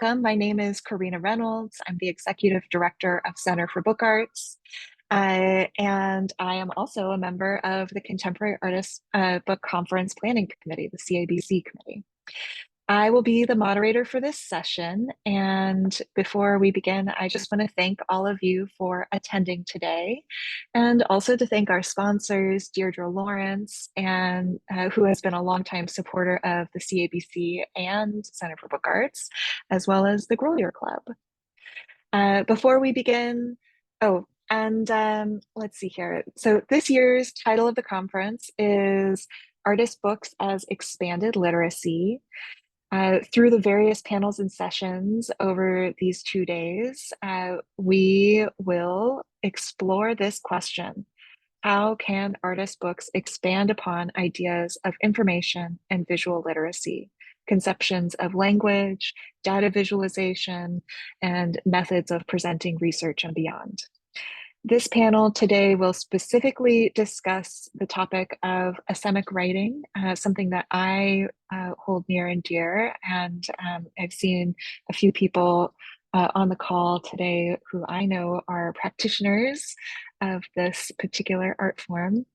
welcome. My name is Karina Reynolds. I'm the Executive Director of Center for Book Arts, and I am also a member of the Contemporary Artists Book Conference Planning Committee, the CABC committee. I will be the moderator for this session, and before we begin, I just want to thank all of you for attending today, and also to thank our sponsors, Deirdre Lawrence, and who has been a longtime supporter of the CABC and Center for Book Arts, as well as the Grolier Club. Before we begin, let's see here. So this year's title of the conference is Artist Books as Expanded Literacy. Through the various panels and sessions over these 2 days, we will explore this question: how can artist books expand upon ideas of information and visual literacy, conceptions of language, data visualization, and methods of presenting research and beyond? This panel today will specifically discuss the topic of Asemic writing, something that I hold near and dear, and I've seen a few people on the call today who I know are practitioners of this particular art form.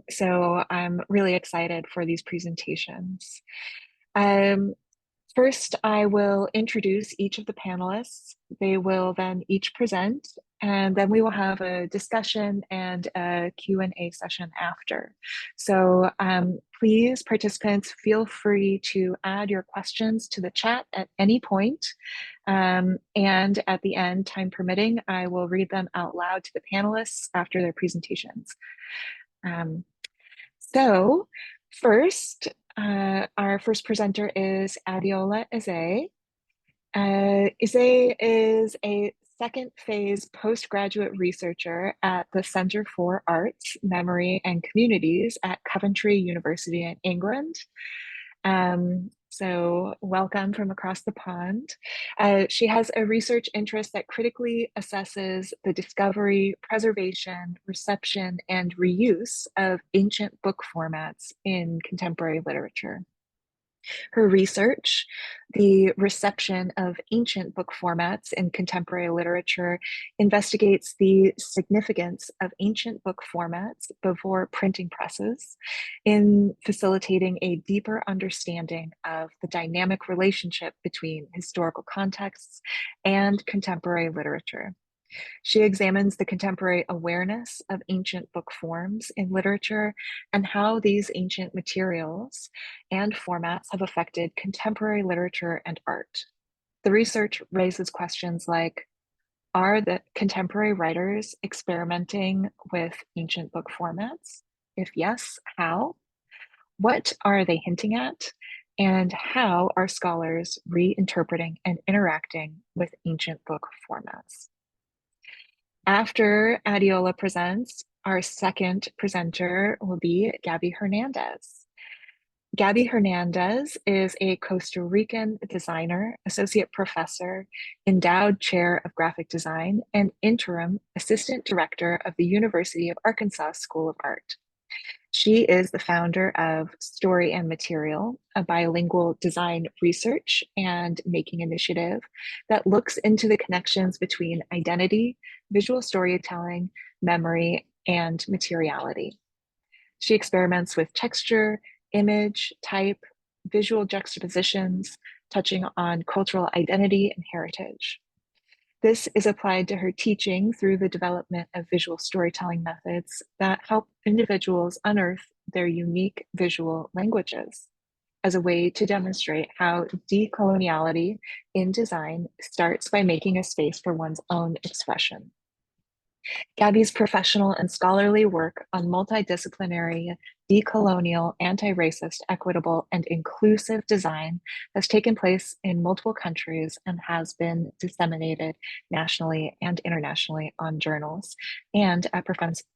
So I'm really excited for these presentations. First, I will introduce each of the panelists. They will then each present, and then we will have a discussion and a Q&A session after. So please, participants, feel free to add your questions to the chat at any point. And at the end, time permitting, I will read them out loud to the panelists after their presentations. Our first presenter is Adeola Eze. Eze is a second phase postgraduate researcher at the Center for Arts, Memory and Communities at Coventry University in England. So welcome from across the pond. She has a research interest that critically assesses the discovery, preservation, reception, and reuse of ancient book formats in contemporary literature. Her research, the reception of ancient book formats in contemporary literature, investigates the significance of ancient book formats before printing presses in facilitating a deeper understanding of the dynamic relationship between historical contexts and contemporary literature. She examines the contemporary awareness of ancient book forms in literature and how these ancient materials and formats have affected contemporary literature and art. The research raises questions like, are the contemporary writers experimenting with ancient book formats? If yes, how? What are they hinting at? And how are scholars reinterpreting and interacting with ancient book formats? After Adeola presents, our second presenter will be Gabby Hernandez. Gabby Hernandez is a Costa Rican designer, associate professor, endowed chair of graphic design, and interim assistant director of the University of Arkansas School of Art. She is the founder of Story and Material, a bilingual design research and making initiative that looks into the connections between identity, visual storytelling, memory, and materiality. She experiments with texture, image, type, visual juxtapositions, touching on cultural identity and heritage. This is applied to her teaching through the development of visual storytelling methods that help individuals unearth their unique visual languages as a way to demonstrate how decoloniality in design starts by making a space for one's own expression. Gabby's professional and scholarly work on multidisciplinary, decolonial, anti-racist, equitable, and inclusive design has taken place in multiple countries and has been disseminated nationally and internationally on journals and at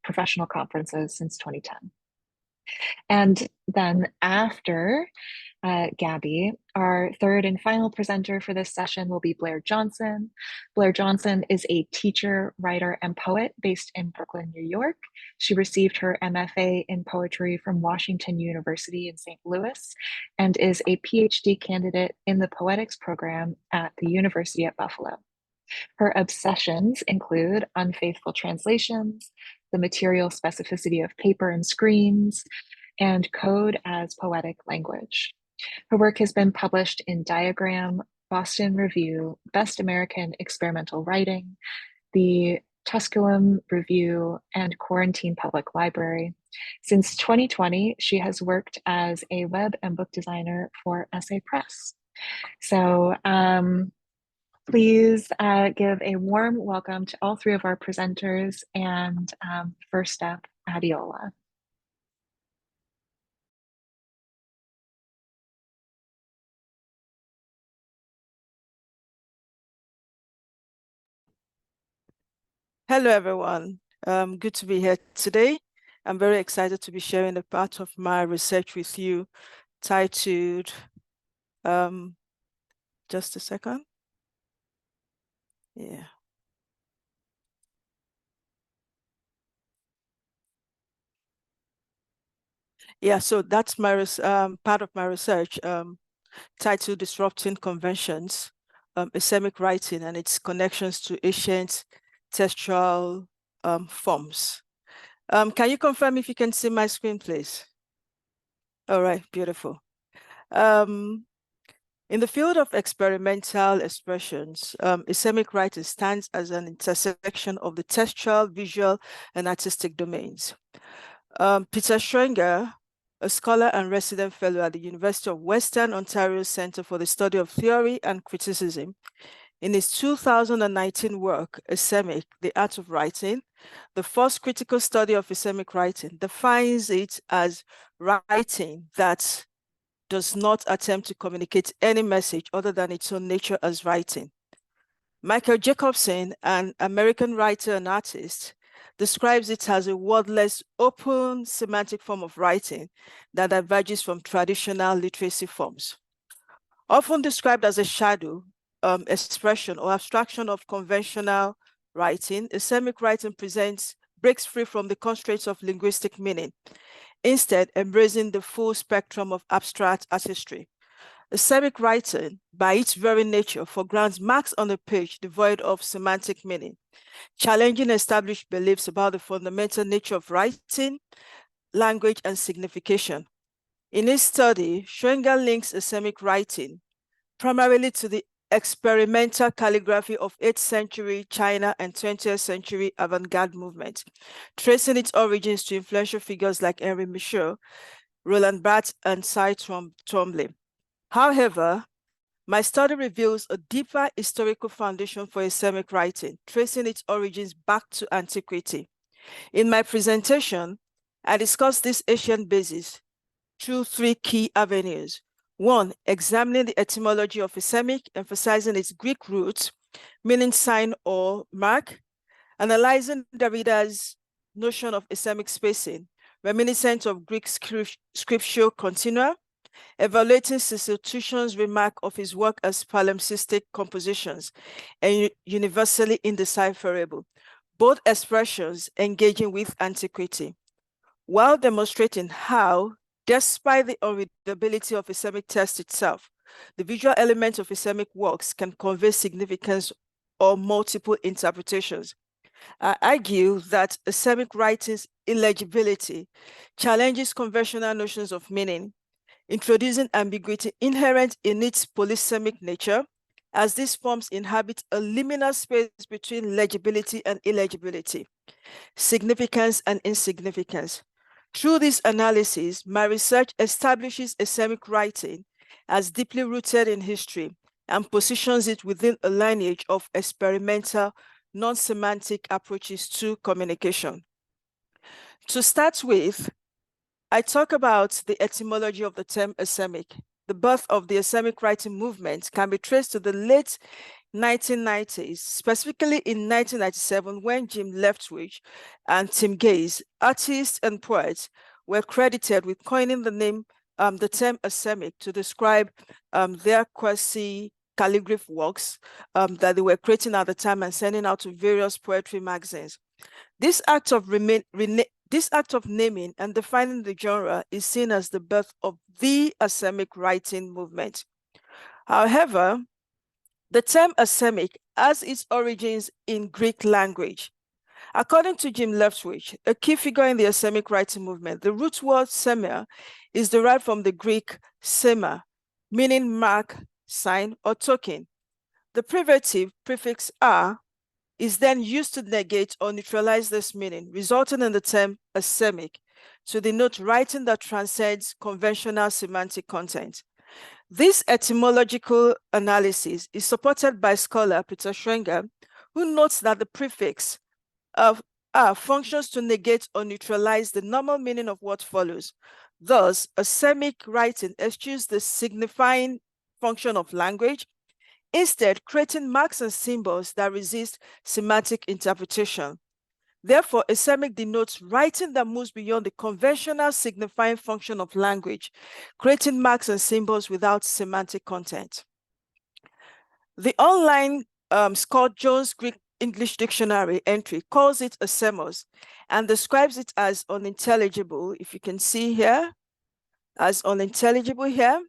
professional conferences since 2010. And then after Gabby. Our third and final presenter for this session will be Blair Johnson. Blair Johnson is a teacher, writer, and poet based in Brooklyn, New York. She received her MFA in poetry from Washington University in St. Louis and is a PhD candidate in the poetics program at the University at Buffalo. Her obsessions include unfaithful translations, the material specificity of paper and screens, and code as poetic language. Her work has been published in Diagram, Boston Review, Best American Experimental Writing, the Tusculum Review, and Quarantine Public Library. Since 2020, she has worked as a web and book designer for Essay Press. So please give a warm welcome to all three of our presenters, and first up, Adeola. Hello, everyone. Good to be here today. I'm very excited to be sharing a part of my research with you titled, just a second. Yeah. Yeah, so that's my part of my research titled Disrupting Conventions, Asemic Writing and its Connections to Ancient Textual Forms. Can you confirm if you can see my screen, please? All right, beautiful. In the field of experimental expressions, Asemic writing stands as an intersection of the textual, visual, and artistic domains. Peter Schrenger, a scholar and resident fellow at the University of Western Ontario Centre for the Study of Theory and Criticism, in his 2019 work, Asemic, The Art of Writing, the first critical study of Asemic writing, defines it as writing that does not attempt to communicate any message other than its own nature as writing. Michael Jacobson, an American writer and artist, describes it as a wordless, open semantic form of writing that diverges from traditional literacy forms. Often described as a shadow, expression, or abstraction of conventional writing, Asemic writing breaks free from the constraints of linguistic meaning, instead embracing the full spectrum of abstract artistry. Asemic writing, by its very nature, foregrounds marks on the page devoid of semantic meaning, challenging established beliefs about the fundamental nature of writing, language, and signification. In his study, Schrenger links Asemic writing primarily to the experimental calligraphy of 8th century China and 20th century avant-garde movement, tracing its origins to influential figures like Henri Michaud, Roland Barthes, and Cy Twombly. However, my study reveals a deeper historical foundation for Asemic writing, tracing its origins back to antiquity. In my presentation, I discuss this ancient basis through three key avenues. One, examining the etymology of Asemic, emphasizing its Greek roots, meaning sign or mark, analyzing Derrida's notion of Asemic spacing, reminiscent of Greek scriptural continua, evaluating Cecil Touchon's remark of his work as palimpsestic compositions and universally indecipherable, both expressions engaging with antiquity, while demonstrating how, despite the unreadability of Asemic text itself, the visual elements of Asemic works can convey significance or multiple interpretations. I argue that Asemic writing's illegibility challenges conventional notions of meaning, introducing ambiguity inherent in its polysemic nature, as these forms inhabit a liminal space between legibility and illegibility, significance and insignificance. Through this analysis, my research establishes Asemic writing as deeply rooted in history and positions it within a lineage of experimental, non-semantic approaches to communication. To start with, I talk about the etymology of the term Asemic. The birth of the Asemic writing movement can be traced to the late 1990s, specifically in 1997, when Jim Leftwich and Tim Gaze, artists and poets, were credited with coining the name the term Asemic to describe their quasi-calligraph works that they were creating at the time and sending out to various poetry magazines. This act of naming and defining the genre is seen as the birth of the Asemic writing movement. However, the term Asemic has its origins in Greek language. According to Jim Leftwich, a key figure in the Asemic writing movement, the root word semia is derived from the Greek sema, meaning mark, sign, or token. The privative prefix "a" is then used to negate or neutralize this meaning, resulting in the term Asemic to denote writing that transcends conventional semantic content. This etymological analysis is supported by scholar Peter Schrenger, who notes that the prefix of functions to negate or neutralize the normal meaning of what follows. Thus, Asemic writing eschews the signifying function of language, instead creating marks and symbols that resist semantic interpretation. Therefore, Asemic denotes writing that moves beyond the conventional signifying function of language, creating marks and symbols without semantic content. The online Scott Jones Greek English Dictionary entry calls it asemos and describes it as unintelligible, if you can see here, as unintelligible here,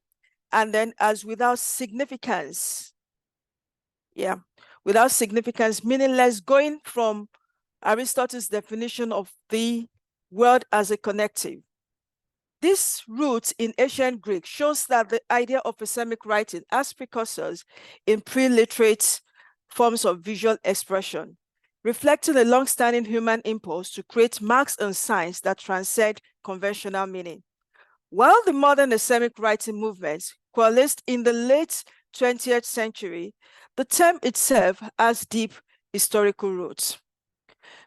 and then as without significance. Yeah, without significance, meaningless, going from Aristotle's definition of the word as a connective. This root in ancient Greek shows that the idea of Asemic writing as precursors in pre-literate forms of visual expression, reflecting a long-standing human impulse to create marks and signs that transcend conventional meaning. While the modern Asemic writing movement coalesced in the late 20th century, the term itself has deep historical roots.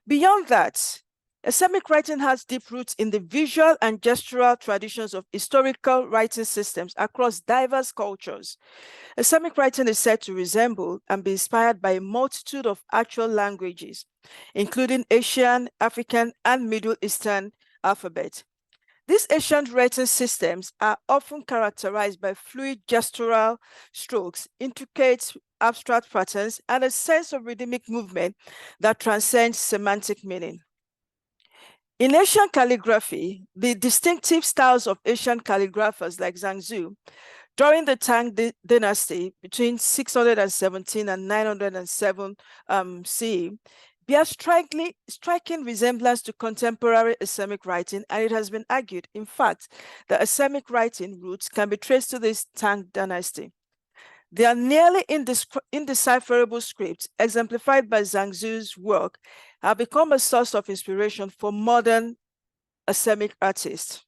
Beyond that, Asemic writing has deep roots in the visual and gestural traditions of historical writing systems across diverse cultures. Asemic writing is said to resemble and be inspired by a multitude of actual languages, including Asian, African, and Middle Eastern alphabets. These ancient writing systems are often characterized by fluid gestural strokes, intricate abstract patterns, and a sense of rhythmic movement that transcends semantic meaning. In Asian calligraphy, the distinctive styles of Asian calligraphers like Zhangzu during the Tang dynasty between 617 and 907 CE bear striking resemblance to contemporary Asemic writing, and it has been argued, in fact, that Asemic writing roots can be traced to this Tang dynasty. Their nearly indecipherable scripts, exemplified by Zhangzu's work, have become a source of inspiration for modern Asemic artists.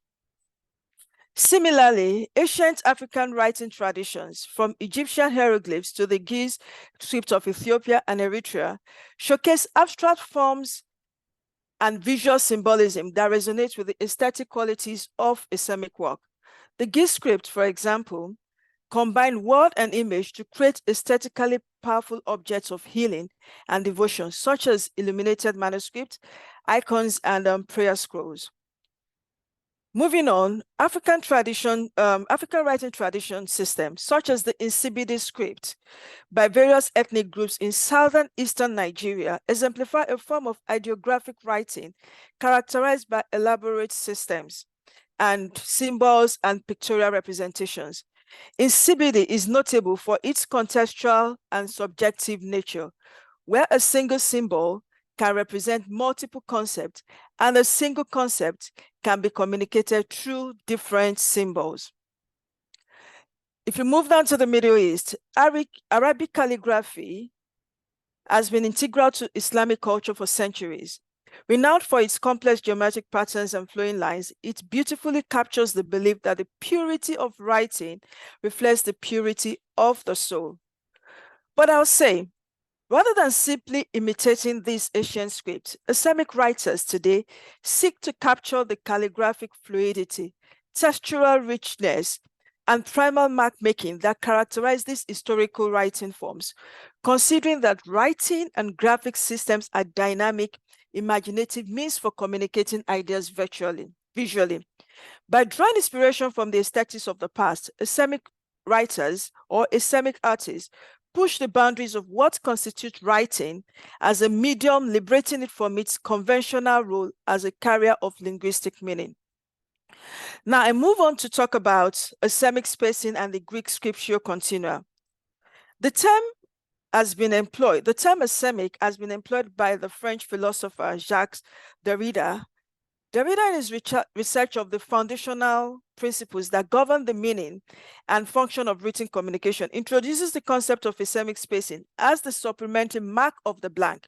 Similarly, ancient African writing traditions, from Egyptian hieroglyphs to the Ge'ez script of Ethiopia and Eritrea, showcase abstract forms and visual symbolism that resonate with the aesthetic qualities of Asemic work. The Ge'ez script, for example, combine word and image to create aesthetically powerful objects of healing and devotion, such as illuminated manuscripts, icons, and prayer scrolls. Moving on, African writing tradition systems, such as the Nsibidi script by various ethnic groups in southern eastern Nigeria, exemplify a form of ideographic writing characterized by elaborate systems and symbols and pictorial representations. Nsibidi is notable for its contextual and subjective nature, where a single symbol can represent multiple concepts, and a single concept can be communicated through different symbols. If you move down to the Middle East, Arabic calligraphy has been integral to Islamic culture for centuries. Renowned for its complex geometric patterns and flowing lines, it beautifully captures the belief that the purity of writing reflects the purity of the soul. But I'll say, rather than simply imitating these ancient scripts, Asemic writers today seek to capture the calligraphic fluidity, textural richness, and primal mark-making that characterize these historical writing forms, considering that writing and graphic systems are dynamic, imaginative means for communicating ideas visually. By drawing inspiration from the aesthetics of the past, Asemic writers or Asemic artists push the boundaries of what constitutes writing as a medium, liberating it from its conventional role as a carrier of linguistic meaning. Now I move on to talk about Asemic spacing and the Greek scriptio continua. The term Asemic has been employed by the French philosopher Jacques Derrida. Derrida, in his research of the foundational principles that govern the meaning and function of written communication, introduces the concept of Asemic spacing as the supplementary mark of the blank.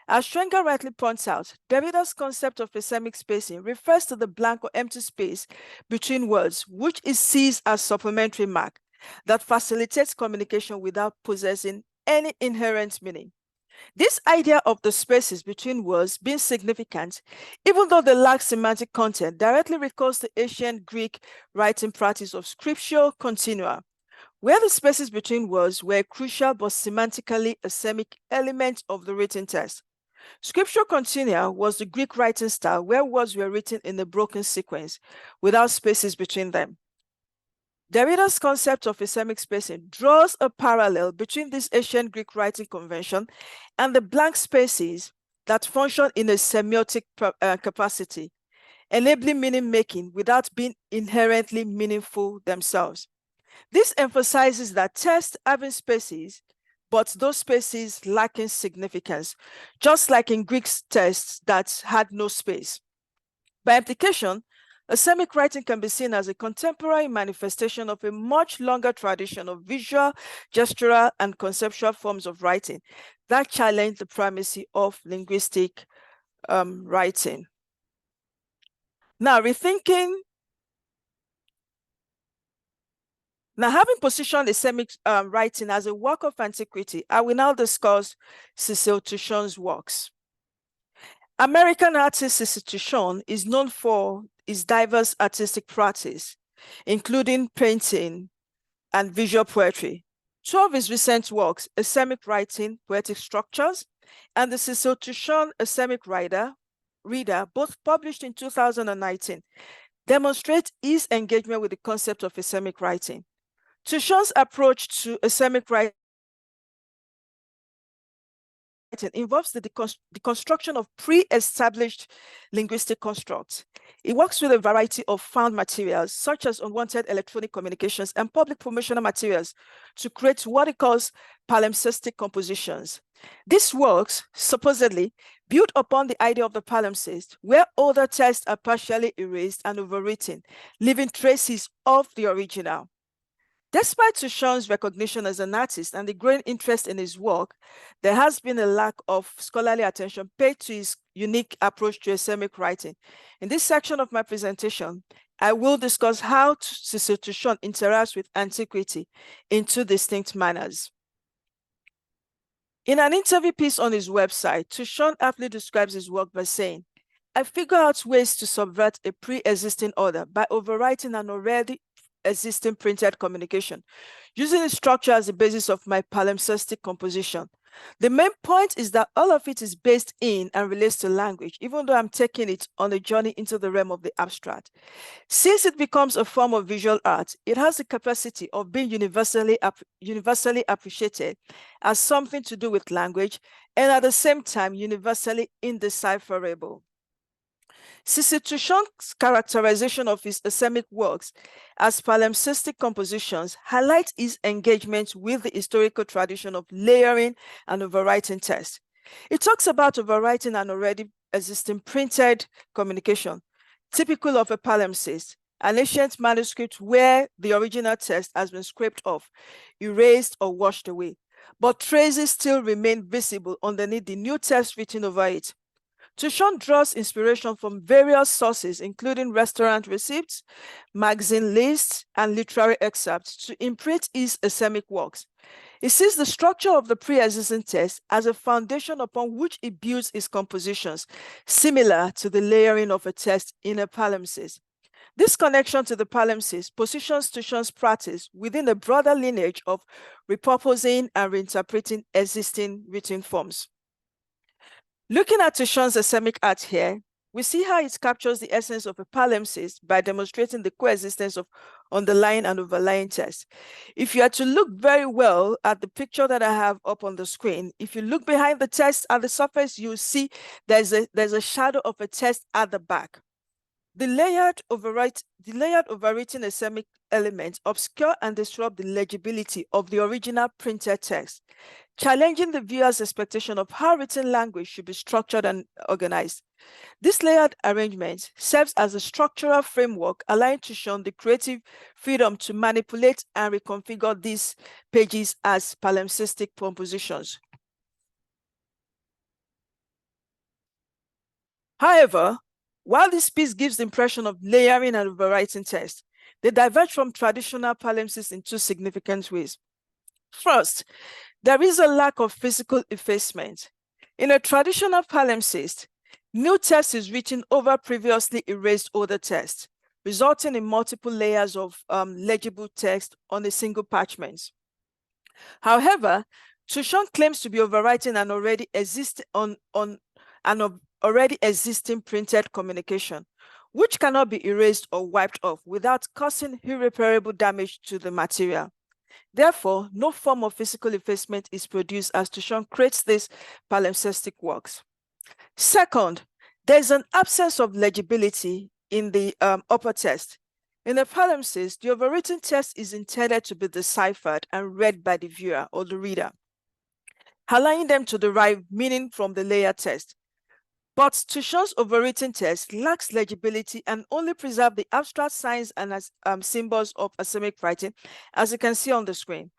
As Strenger rightly points out, Derrida's concept of Asemic spacing refers to the blank or empty space between words, which is seized as supplementary mark that facilitates communication without possessing any inherent meaning. This idea of the spaces between words being significant, even though they lack semantic content, directly recalls the ancient Greek writing practice of scriptio continua, where the spaces between words were a crucial but semantically asemic element of the written text. Scriptio continua was the Greek writing style where words were written in a broken sequence without spaces between them. Derrida's concept of Asemic spacing draws a parallel between this ancient Greek writing convention and the blank spaces that function in a semiotic capacity, enabling meaning making without being inherently meaningful themselves. This emphasizes that text having spaces, but those spaces lacking significance, just like in Greek texts that had no space. By implication, Asemic writing can be seen as a contemporary manifestation of a much longer tradition of visual, gestural, and conceptual forms of writing that challenge the primacy of linguistic writing. Now, having positioned Asemic writing as a work of antiquity, I will now discuss Cecil Touchon's works. American artist Cecil Touchon is known for his diverse artistic practice, including painting and visual poetry. Two of his recent works, Asemic Writing, Poetic Structures, and the Cecil Touchon Asemic Reader, both published in 2019, demonstrate his engagement with the concept of Asemic writing. Touchon's approach to Asemic writing involves the deconstruction of pre-established linguistic constructs. It works with a variety of found materials, such as unwanted electronic communications and public promotional materials, to create what it calls palimpsestic compositions. These works supposedly build upon the idea of the palimpsest, where older texts are partially erased and overwritten, leaving traces of the original. Despite Touchon's recognition as an artist and the growing interest in his work, there has been a lack of scholarly attention paid to his unique approach to Asemic writing. In this section of my presentation, I will discuss how Cecil Touchon interacts with antiquity in two distinct manners. In an interview piece on his website, Touchon aptly describes his work by saying, "I figure out ways to subvert a pre-existing order by overwriting an already existing printed communication, using the structure as the basis of my palimpsestic composition. The main point is that all of it is based in and relates to language, even though I'm taking it on a journey into the realm of the abstract. Since it becomes a form of visual art, it has the capacity of being universally appreciated as something to do with language, and at the same time, universally indecipherable." Cecil Touchon's characterization of his Asemic works as palimpsestic compositions highlights his engagement with the historical tradition of layering and overwriting text. It talks about overwriting an already existing printed communication, typical of a palimpsest, an ancient manuscript where the original text has been scraped off, erased, or washed away, but traces still remain visible underneath the new text written over it. Touchon draws inspiration from various sources, including restaurant receipts, magazine lists, and literary excerpts to imprint his Asemic works. He sees the structure of the pre-existing text as a foundation upon which he builds his compositions, similar to the layering of a text in a palimpsest. This connection to the palimpsest positions Touchon's practice within a broader lineage of repurposing and reinterpreting existing written forms. Looking at Touchon's Asemic art here, we see how it captures the essence of a palimpsest by demonstrating the coexistence of underlying and overlying text. If you are to look very well at the picture that I have up on the screen, if you look behind the text at the surface, you'll see there's a shadow of a text at the back. The layered overwritten asemic elements obscure and disrupt the legibility of the original printed text, challenging the viewer's expectation of how written language should be structured and organized. This layered arrangement serves as a structural framework, allowing Touchon the creative freedom to manipulate and reconfigure these pages as palimpsestic compositions. However, while this piece gives the impression of layering and overwriting text, they diverge from traditional palimpsests in two significant ways. First, there is a lack of physical effacement. In a traditional palimpsest, new text is written over previously erased older text, resulting in multiple layers of legible text on a single parchment. However, Touchon claims to be overwriting an already existing printed communication, which cannot be erased or wiped off without causing irreparable damage to the material. Therefore, no form of physical effacement is produced as Touchon creates these palimpsestic works. Second, there is an absence of legibility in the upper text. In a palimpsest, the overwritten text is intended to be deciphered and read by the viewer or the reader, allowing them to derive meaning from the layered text. But Touchon's overwritten text lacks legibility and only preserves the abstract signs and symbols of Asemic writing, as you can see on the screen.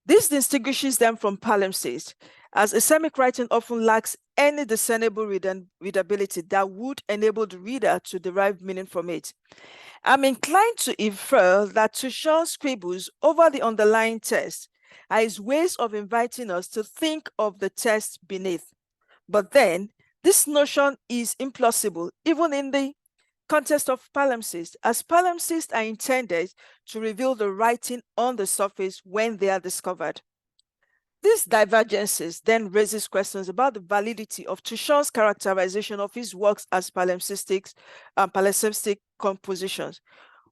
This distinguishes them from palimpsest, as Asemic writing often lacks any discernible readability that would enable the reader to derive meaning from it. I'm inclined to infer that Touchon scribbles over the underlying text are his ways of inviting us to think of the text beneath. But then, this notion is implausible even in the context of palimpsest, as palimpsests are intended to reveal the writing on the surface when they are discovered. These divergences then raises questions about the validity of Touchon's characterization of his works as palimpsestic compositions.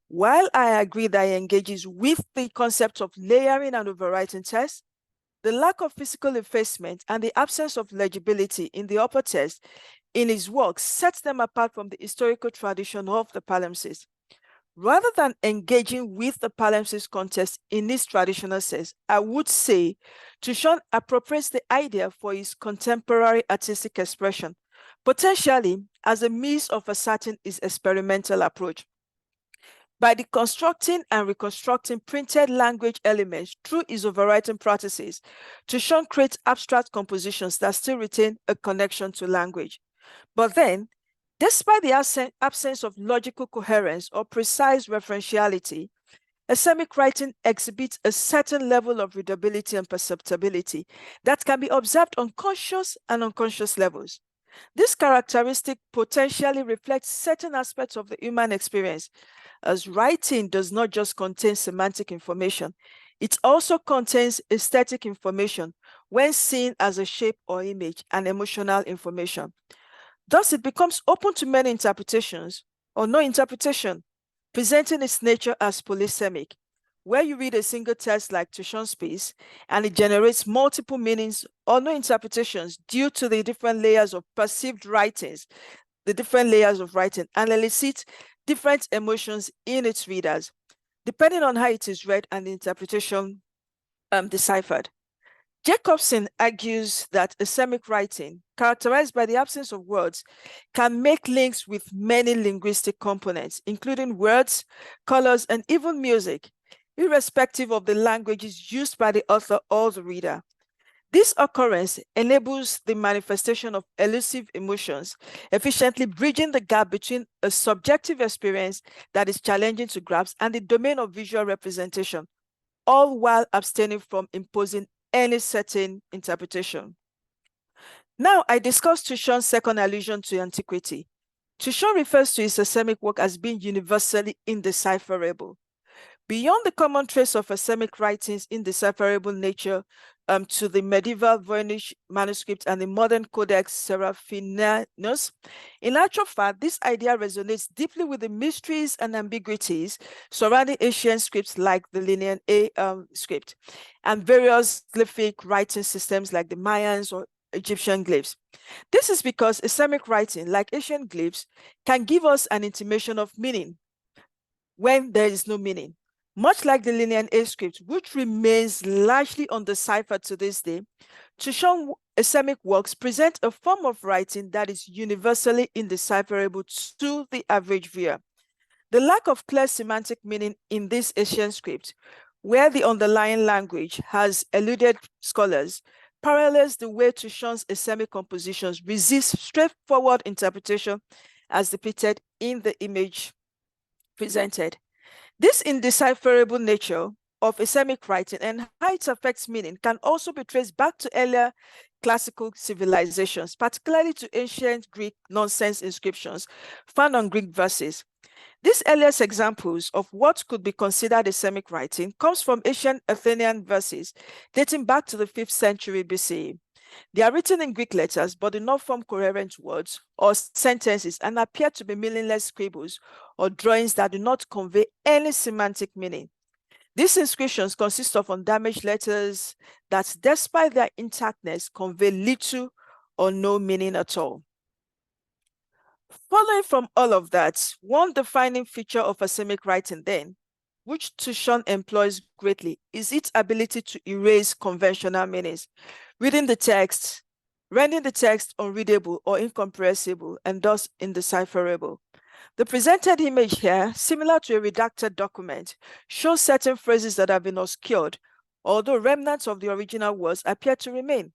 While I agree that he engages with the concept of layering and overwriting text, the lack of physical effacement and the absence of legibility in the upper text in his works sets them apart from the historical tradition of the palimpsest. Rather than engaging with the palimpsest context in its traditional sense, I would say Touchon appropriates the idea for his contemporary artistic expression, potentially as a means of asserting his experimental approach. By deconstructing and reconstructing printed language elements through his overwriting practices, Touchon creates abstract compositions that still retain a connection to language. But then, despite the absence of logical coherence or precise referentiality, Asemic writing exhibits a certain level of readability and perceptibility that can be observed on conscious and unconscious levels. This characteristic potentially reflects certain aspects of the human experience, as writing does not just contain semantic information, it also contains aesthetic information when seen as a shape or image and emotional information. Thus, it becomes open to many interpretations or no interpretation, presenting its nature as polysemic, where you read a single text like Touchon's piece and it generates multiple meanings or no interpretations due to the different layers of perceived writings, the different layers of writing, and elicits different emotions in its readers, depending on how it is read and the interpretation deciphered. Jacobson argues that Asemic writing, characterized by the absence of words, can make links with many linguistic components, including words, colors, and even music, irrespective of the languages used by the author or the reader. This occurrence enables the manifestation of elusive emotions, efficiently bridging the gap between a subjective experience that is challenging to grasp and the domain of visual representation, all while abstaining from imposing any certain interpretation. Now, I discussed Touchon's second allusion to antiquity. Touchon refers to his Asemic work as being universally indecipherable. Beyond the common trace of Asemic writing's indecipherable nature, to the medieval Voynich manuscript and the modern Codex Seraphianus. In actual fact, this idea resonates deeply with the mysteries and ambiguities surrounding ancient scripts like the Linear A script and various glyphic writing systems like the Mayans or Egyptian glyphs. This is because Asemic writing, like ancient glyphs, can give us an intimation of meaning when there is no meaning. Much like the Linear A script, which remains largely undeciphered to this day, Touchon Asemic works present a form of writing that is universally indecipherable to the average viewer. The lack of clear semantic meaning in this ancient script, where the underlying language has eluded scholars, parallels the way Touchon's Asemic compositions resist straightforward interpretation as depicted in the image presented. This indecipherable nature of Asemic writing and how it affects meaning can also be traced back to earlier classical civilizations, particularly to ancient Greek nonsense inscriptions found on Greek verses. These earliest examples of what could be considered Asemic writing comes from ancient Athenian verses dating back to the 5th century BCE. They are written in Greek letters but do not form coherent words or sentences and appear to be meaningless scribbles or drawings that do not convey any semantic meaning. These inscriptions consist of undamaged letters that, despite their intactness, convey little or no meaning at all. Following from all of that, one defining feature of Asemic writing then, which Touchon employs greatly, is its ability to erase conventional meanings, rendering the text unreadable or incomprehensible and thus indecipherable. The presented image here, similar to a redacted document, shows certain phrases that have been obscured, although remnants of the original words appear to remain.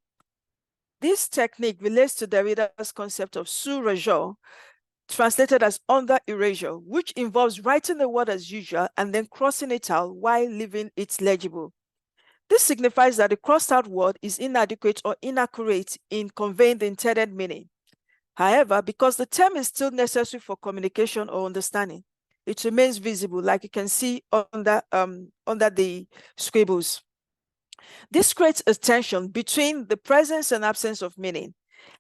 This technique relates to Derrida's concept of sous-erasure, translated as under erasure, which involves writing the word as usual and then crossing it out while leaving it legible. This signifies that the crossed out word is inadequate or inaccurate in conveying the intended meaning. However, because the term is still necessary for communication or understanding, it remains visible, like you can see under the scribbles. This creates a tension between the presence and absence of meaning,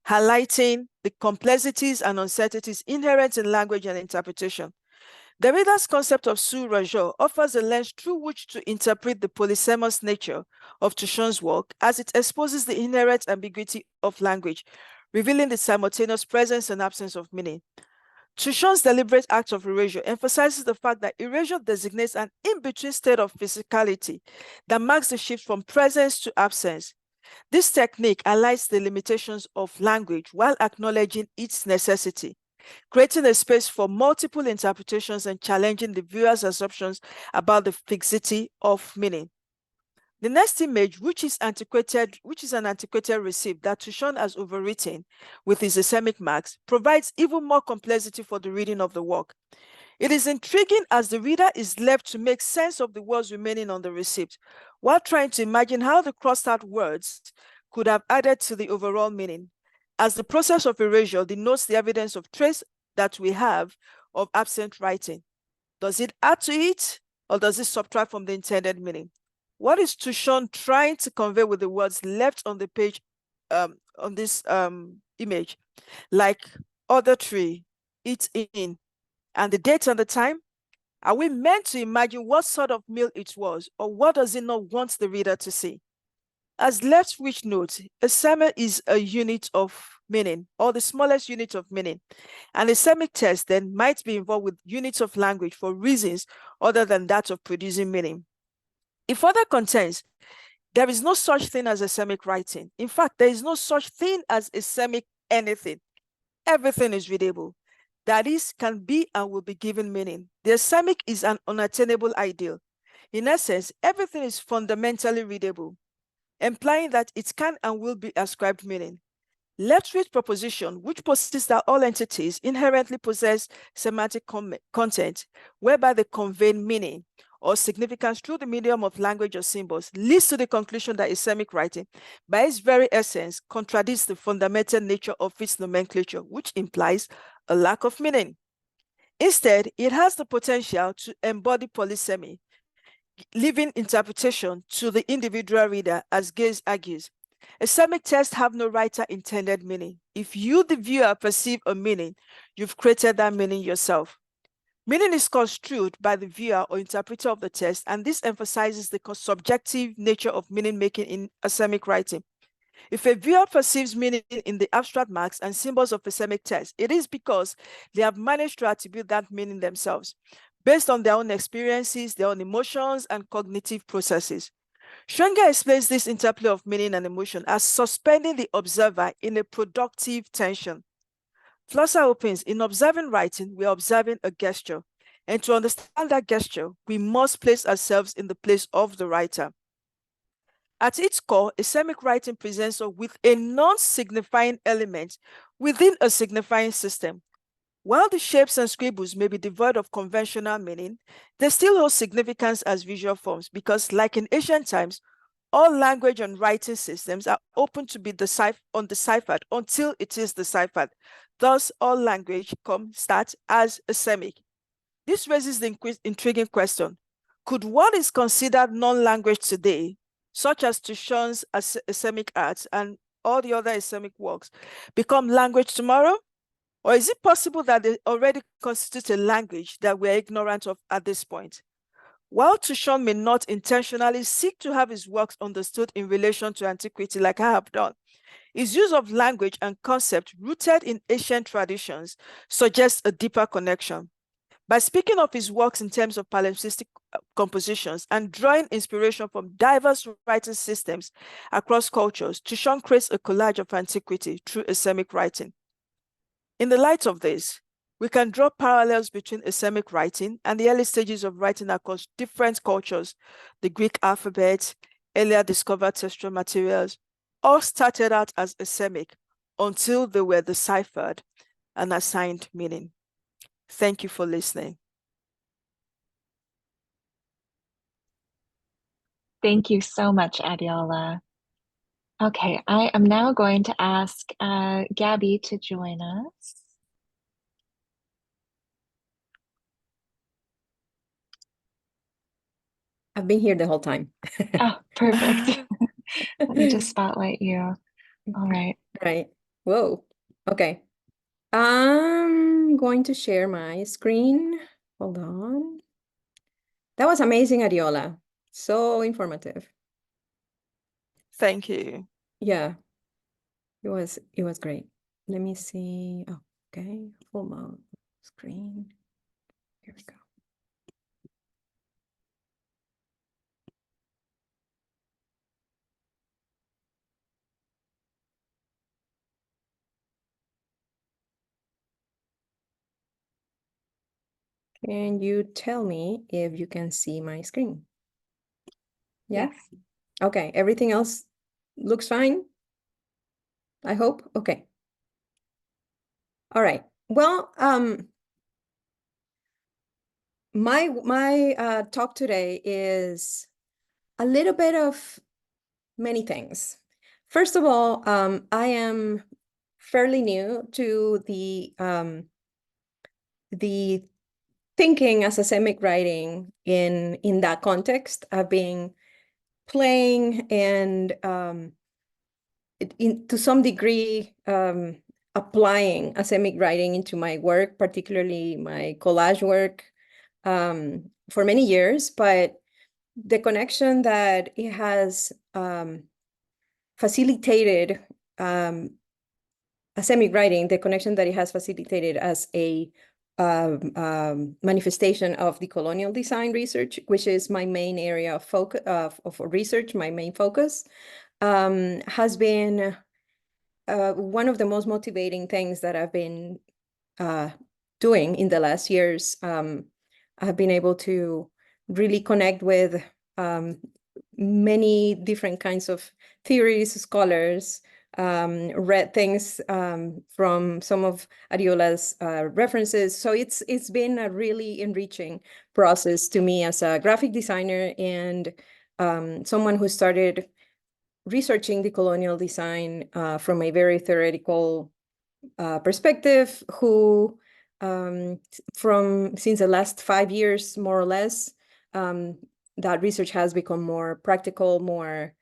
highlighting the complexities and uncertainties inherent in language and interpretation. Derrida's concept of sous-erasure offers a lens through which to interpret the polysemous nature of Touchon's work as it exposes the inherent ambiguity of language, revealing the simultaneous presence and absence of meaning. Touchon's deliberate act of erasure emphasizes the fact that erasure designates an in-between state of physicality that marks the shift from presence to absence. This technique highlights the limitations of language while acknowledging its necessity, creating a space for multiple interpretations and challenging the viewer's assumptions about the fixity of meaning. The next image, which is an antiquated receipt that Touchon has overwritten with his Asemic marks, provides even more complexity for the reading of the work. It is intriguing as the reader is left to make sense of the words remaining on the receipt, while trying to imagine how the crossed out words could have added to the overall meaning, as the process of erasure denotes the evidence of trace that we have of absent writing. Does it add to it, or does it subtract from the intended meaning? What is Touchon trying to convey with the words left on the page on this image, like other tree, eat in, and the date and the time? Are we meant to imagine what sort of meal it was, or what does it not want the reader to see? As Leftwich notes, a sermon is a unit of meaning, or the smallest unit of meaning. An Asemic text then might be involved with units of language for reasons other than that of producing meaning. It further contends, there is no such thing as Asemic writing. In fact, there is no such thing as Asemic anything. Everything is readable. That is, can be and will be given meaning. The Asemic is an unattainable ideal. In essence, everything is fundamentally readable, implying that it can and will be ascribed meaning. Leftwich proposition, which posits that all entities inherently possess semantic content, whereby they convey meaning or significance through the medium of language or symbols, leads to the conclusion that Asemic writing, by its very essence, contradicts the fundamental nature of its nomenclature, which implies a lack of meaning. Instead, it has the potential to embody polysemy, leaving interpretation to the individual reader, as Gaze argues. Asemic texts have no writer-intended meaning. If you, the viewer, perceive a meaning, you've created that meaning yourself. Meaning is construed by the viewer or interpreter of the text, and this emphasizes the subjective nature of meaning-making in Asemic writing. If a viewer perceives meaning in the abstract marks and symbols of Asemic text, it is because they have managed to attribute that meaning themselves, based on their own experiences, their own emotions, and cognitive processes. Schwenger explains this interplay of meaning and emotion as suspending the observer in a productive tension. Flosser opens, in observing writing, we are observing a gesture. And to understand that gesture, we must place ourselves in the place of the writer. At its core, Asemic writing presents us with a non-signifying element within a signifying system. While the shapes and scribbles may be devoid of conventional meaning, they still hold significance as visual forms because, like in ancient times, all language and writing systems are open to be undeciphered until it is deciphered. Thus, all language starts as Asemic. This raises the intriguing question: could what is considered non-language today, such as Touchon's Asemic art and all the other Asemic works, become language tomorrow? Or is it possible that they already constitute a language that we're ignorant of at this point? While Touchon may not intentionally seek to have his works understood in relation to antiquity like I have done, his use of language and concept rooted in ancient traditions suggests a deeper connection. By speaking of his works in terms of palimpsestic compositions and drawing inspiration from diverse writing systems across cultures, Touchon creates a collage of antiquity through Asemic writing. In the light of this, we can draw parallels between Asemic writing and the early stages of writing across different cultures. The Greek alphabet, earlier discovered textual materials, all started out as Asemic until they were deciphered and assigned meaning. Thank you for listening. Thank you so much, Adeola. Okay, I am now going to ask Gabby to join us. I've been here the whole time. Oh, perfect. Let me just spotlight you. All right. Right. Whoa. Okay. I'm going to share my screen. Hold on. That was amazing, Adeola. So informative. Thank you. Yeah, it was great. Let me see. Oh, okay. Full mode screen. Here we go. Can you tell me if you can see my screen? Yeah? Yes. Okay. Everything else looks fine? I hope. Okay. All right. Well, my talk today is a little bit of many things. First of all, I am fairly new to the thinking as Asemic writing in that context. I've been playing and to some degree applying Asemic writing into my work, particularly my collage work, for many years. But the connection that it has facilitated Asemic writing, the connection that it has facilitated as a manifestation of decolonial design research, which is my main area of focus of research, my main focus, has been one of the most motivating things that I've been doing in the last years. I've been able to really connect with many different kinds of theories, scholars, read things from some of Adeola's references. So it's been a really enriching process to me as a graphic designer and someone who started researching decolonial design from a very theoretical perspective, who since the last 5 years, more or less, that research has become more practical, more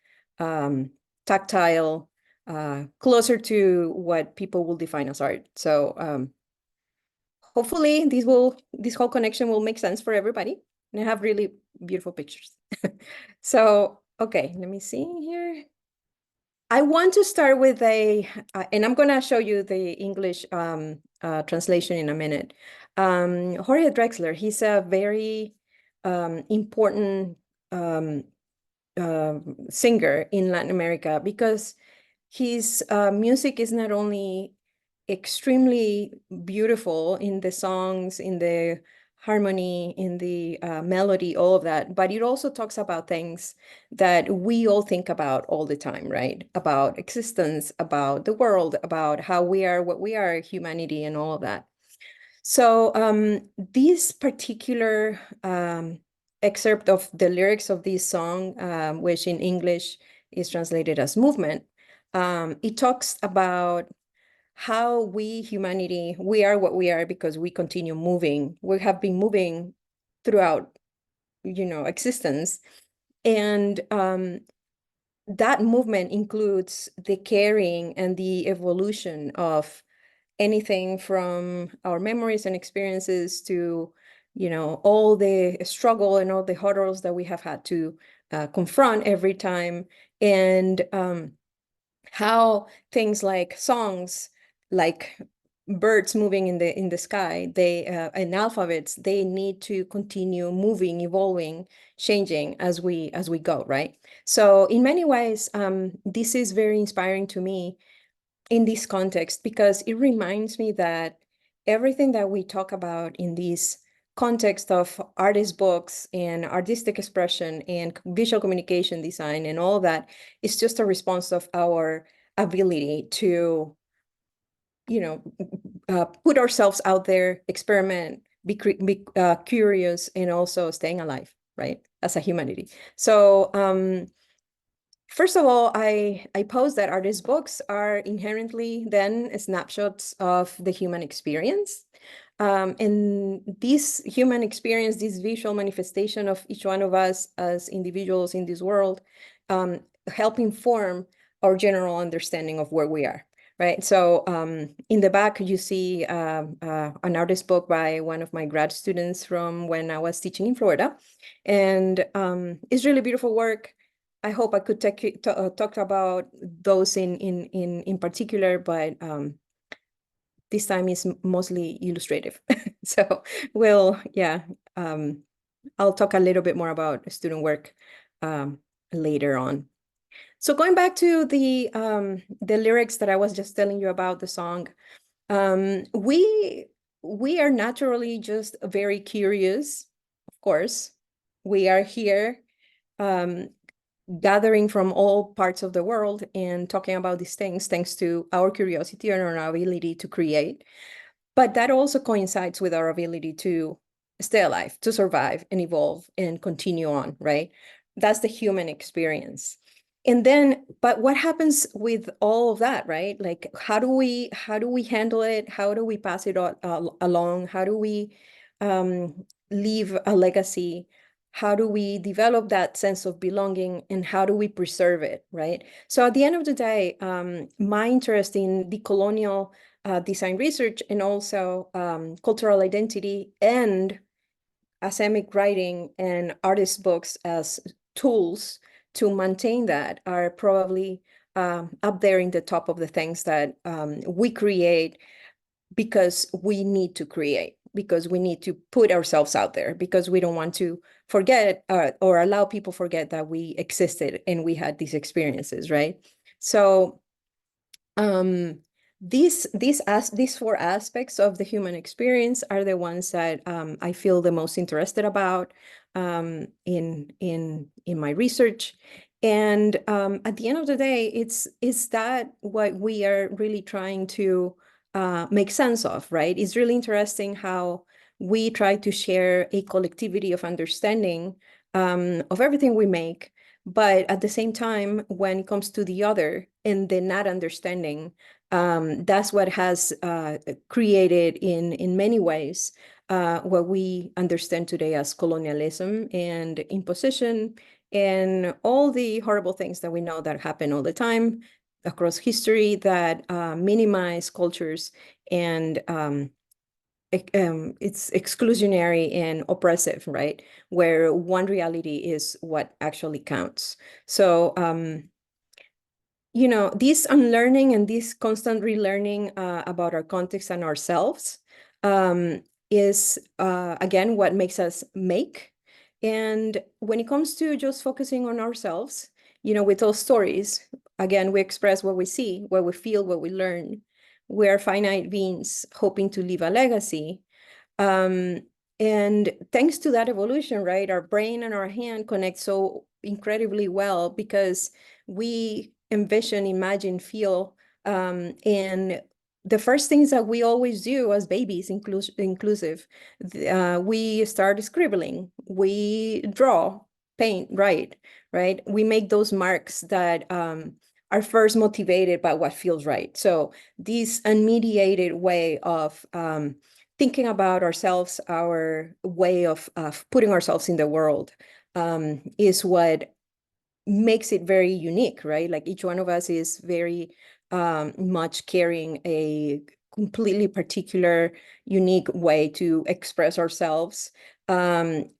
tactile, closer to what people will define as art. So hopefully this whole connection will make sense for everybody. And I have really beautiful pictures. So, okay, let me see here. I want to start with and I'm going to show you the English translation in a minute. Jorge Drexler, he's a very important singer in Latin America because his music is not only extremely beautiful in the songs, in the harmony, in the melody, all of that, but it also talks about things that we all think about all the time, right? About existence, about the world, about how we are, what we are, humanity, and all of that. So this particular excerpt of the lyrics of this song, which in English is translated as movement, it talks about how we, humanity, we are what we are because we continue moving. We have been moving throughout, existence. And that movement includes the carrying and the evolution of anything from our memories and experiences to, all the struggle and all the hurdles that we have had to confront every time. And how things like songs, like birds moving in the sky, and alphabets, they need to continue moving, evolving, changing as we go, right? So in many ways, this is very inspiring to me in this context because it reminds me that everything that we talk about in this context of artist books and artistic expression and visual communication design and all that is just a response of our ability to, put ourselves out there, experiment, be curious, and also staying alive, right, as a humanity. So first of all, I pose that artist books are inherently then snapshots of the human experience. And this human experience, this visual manifestation of each one of us as individuals in this world, help inform our general understanding of where we are, right? So in the back, you see an artist book by one of my grad students from when I was teaching in Florida. And it's really beautiful work. I hope I could talk about those in particular, but this time is mostly illustrative. So I'll talk a little bit more about student work later on. So going back to the lyrics that I was just telling you about the song, we are naturally just very curious, of course. We are here gathering from all parts of the world and talking about these things thanks to our curiosity and our ability to create. But that also coincides with our ability to stay alive, to survive and evolve and continue on, right? That's the human experience. And then, but what happens with all of that, right? Like, how do we handle it? How do we pass it along? How do we leave a legacy? How do we develop that sense of belonging, and how do we preserve it, right? So at the end of the day, my interest in decolonial design research and also cultural identity and Asemic writing and artist books as tools to maintain that are probably up there in the top of the things that we create because we need to create, because we need to put ourselves out there, because we don't want to forget or allow people forget that we existed and we had these experiences, right? So these four aspects of the human experience are the ones that I feel the most interested about in my research. And at the end of the day, is that what we are really trying to make sense of, right? It's really interesting how we try to share a collectivity of understanding of everything we make. But at the same time, when it comes to the other and the not understanding, that's what has created in many ways what we understand today as colonialism and imposition and all the horrible things that we know that happen all the time across history that minimize cultures and it's exclusionary and oppressive, right? Where one reality is what actually counts. So, you know, this unlearning and this constant relearning about our context and ourselves is, again, what makes us make. And when it comes to just focusing on ourselves, you know, with those stories, again, we express what we see, what we feel, what we learn. We're finite beings hoping to leave a legacy. And thanks to that evolution, right, our brain and our hand connect so incredibly well because we envision, imagine, feel, and the first things that we always do as babies, inclusive, we start scribbling, we draw, paint, write, right? We make those marks that are first motivated by what feels right. So this unmediated way of thinking about ourselves, our way of putting ourselves in the world is what makes it very unique, right? Like each one of us is very much carrying a completely particular, unique way to express ourselves. And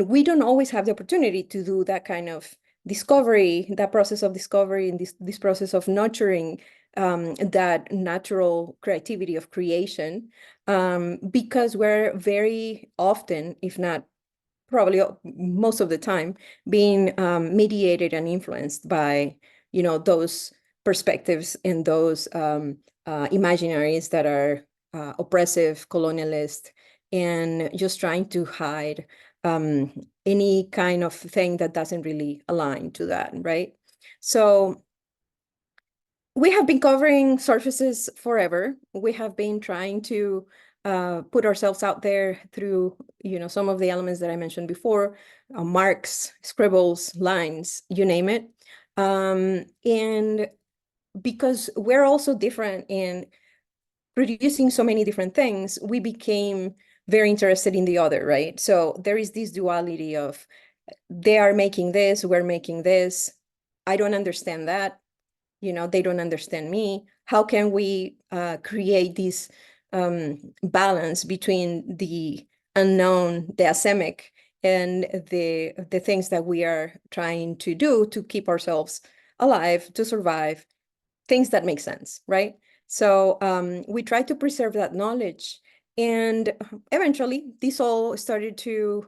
we don't always have the opportunity to do that kind of discovery, that process of discovery and this process of nurturing that natural creativity of creation, because we're very often, if not probably most of the time, being mediated and influenced by, you know, those perspectives and those imaginaries that are oppressive, colonialist, and just trying to hide any kind of thing that doesn't really align to that, right? So we have been covering surfaces forever. We have been trying to put ourselves out there through, you know, some of the elements that I mentioned before, marks, scribbles, lines, you name it. And because we're also different in producing so many different things, we became very interested in the other, right? So there is this duality of they are making this, we're making this. I don't understand that. You know, they don't understand me. How can we create this balance between the unknown, the asemic, and the things that we are trying to do to keep ourselves alive, to survive, things that make sense, right? So we try to preserve that knowledge. And eventually, this all started to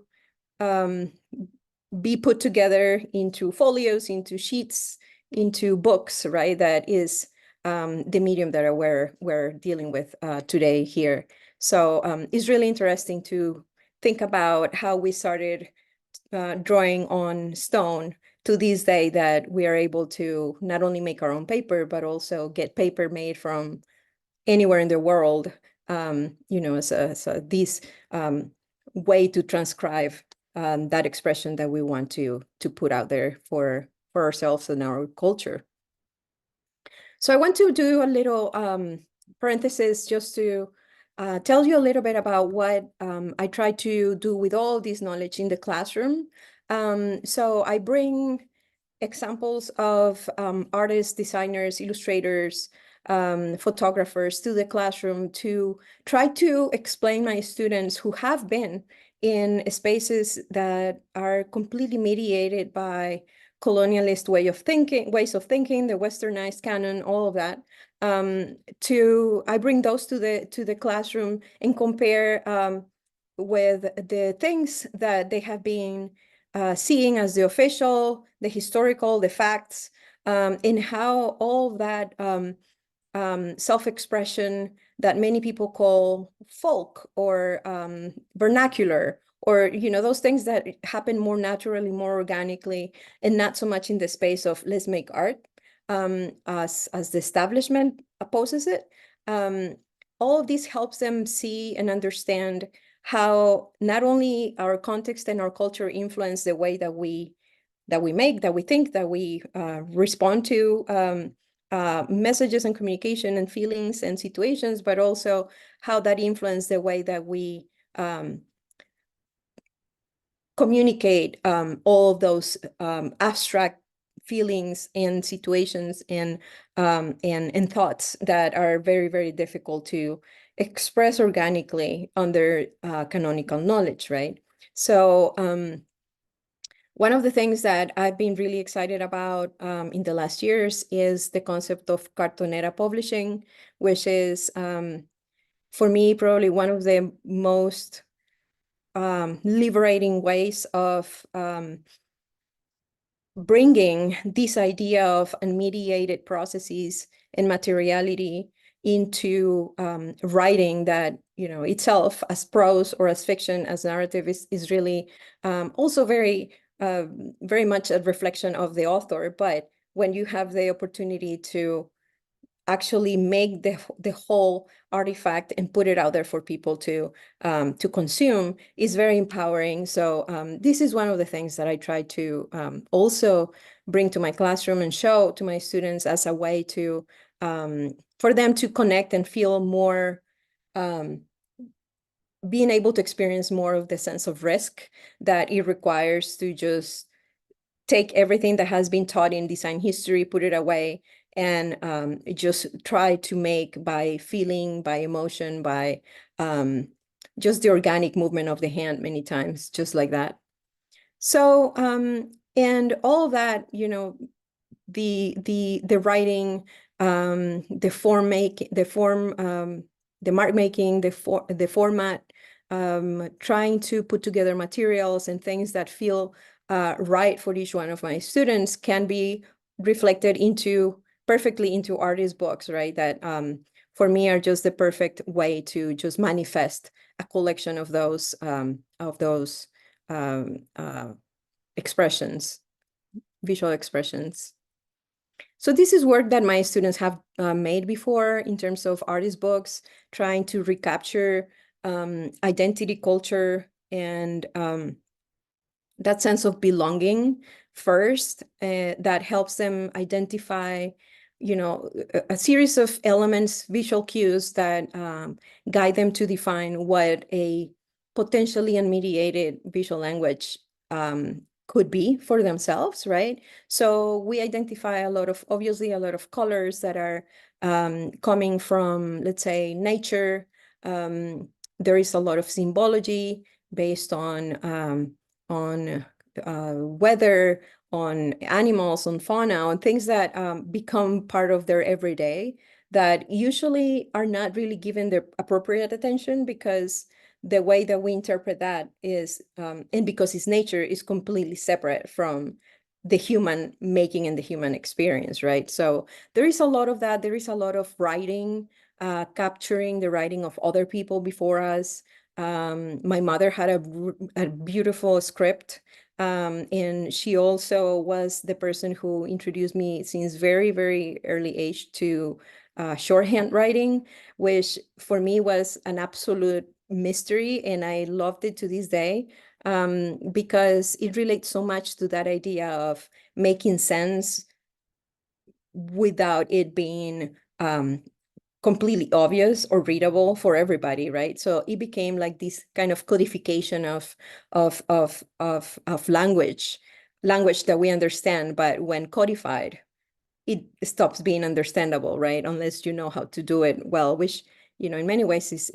be put together into folios, into sheets, into books, right? That is the medium that we're dealing with today here. So it's really interesting to think about how we started drawing on stone to this day that we are able to not only make our own paper, but also get paper made from anywhere in the world, you know, as this way to transcribe that expression that we want to put out there for ourselves and our culture. So I want to do a little parenthesis just to tell you a little bit about what I try to do with all this knowledge in the classroom. So I bring examples of artists, designers, illustrators, photographers to the classroom to try to explain my students who have been in spaces that are completely mediated by colonialist ways of thinking, the westernized canon, all of that. I bring those to the classroom and compare with the things that they have been seeing as the official, the historical, the facts, and how all that self-expression that many people call folk or vernacular, or, you know, those things that happen more naturally, more organically, and not so much in the space of let's make art as the establishment opposes it. All of this helps them see and understand how not only our context and our culture influence the way that we make, that we think, that we respond to messages and communication and feelings and situations, but also how that influences the way that we communicate all of those abstract feelings and situations and thoughts that are very, very difficult to express organically under canonical knowledge, right? So one of the things that I've been really excited about in the last years is the concept of cartonera publishing, which is, for me, probably one of the most liberating ways of bringing this idea of unmediated processes and materiality into writing that, you know, itself as prose or as fiction, as narrative is really also very much a reflection of the author. But when you have the opportunity to actually make the whole artifact and put it out there for people to consume is very empowering. So this is one of the things that I try to also bring to my classroom and show to my students as a way to for them to connect and feel more being able to experience more of the sense of risk that it requires to just take everything that has been taught in design history, put it away, and just try to make by feeling, by emotion, by just the organic movement of the hand many times, just like that. So, and all of that, you know, the writing, the form make, the mark making, the format, trying to put together materials and things that feel right for each one of my students can be reflected perfectly into artist books, right? That for me are just the perfect way to just manifest a collection of those expressions, visual expressions. So this is work that my students have made before in terms of artist books, trying to recapture identity, culture, and that sense of belonging first, that helps them identify, you know, a series of elements, visual cues that guide them to define what a potentially unmediated visual language could be for themselves, right? So we identify obviously a lot of colors that are coming from, let's say, nature. There is a lot of symbology based on weather, on animals, on fauna, on things that become part of their everyday that usually are not really given the appropriate attention, because the way that we interpret that is, and because its nature is completely separate from the human making and the human experience, right? So there is a lot of that. There is a lot of writing, capturing the writing of other people before us. My mother had a beautiful script, and she also was the person who introduced me since very, very early age to shorthand writing, which for me was an absolute mystery, and I loved it to this day, because it relates so much to that idea of making sense without it being completely obvious or readable for everybody, right? So it became like this kind of codification of language that we understand, but when codified, it stops being understandable, right? Unless you know how to do it well, which, you know, in many ways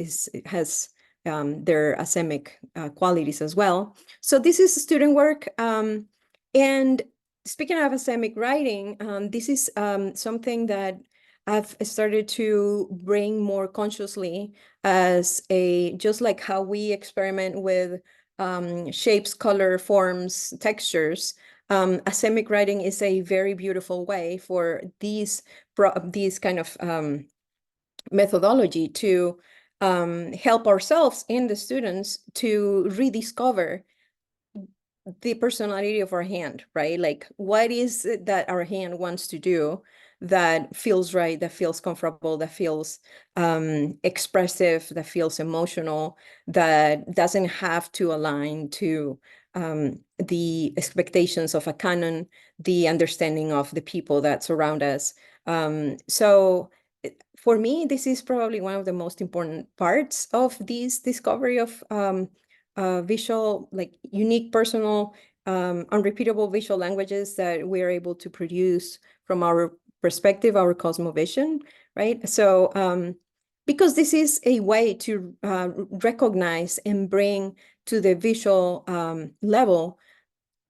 has their asemic qualities as well. So this is student work. And speaking of asemic writing, this is something that I've started to bring more consciously as just like how we experiment with shapes, color, forms, textures. Asemic writing is a very beautiful way for these kind of methodology to help ourselves and the students to rediscover the personality of our hand, right? Like, what is it that our hand wants to do that feels right, that feels comfortable, that feels expressive, that feels emotional, that doesn't have to align to the expectations of a canon, the understanding of the people that surround us. So for me, this is probably one of the most important parts of this discovery of visual, like unique, personal, unrepeatable visual languages that we're able to produce from our perspective, our cosmovision, right? So because this is a way to recognize and bring to the visual level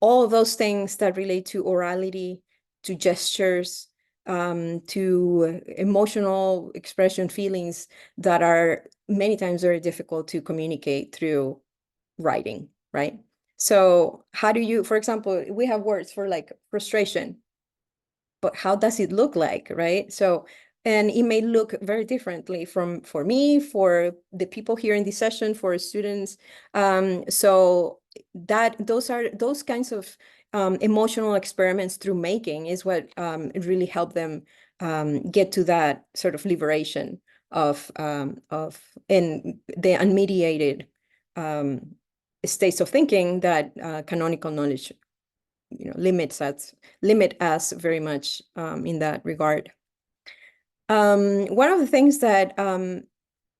all of those things that relate to orality, to gestures, to emotional expression, feelings that are many times very difficult to communicate through writing, right? So how do you, for example, we have words for like frustration, but how does it look like, right? So, and it may look very differently for me, for the people here in this session, for students. So those kinds of emotional experiments through making is what really helped them get to that sort of liberation of and the unmediated states of thinking that canonical knowledge limit us very much in that regard. One of the things that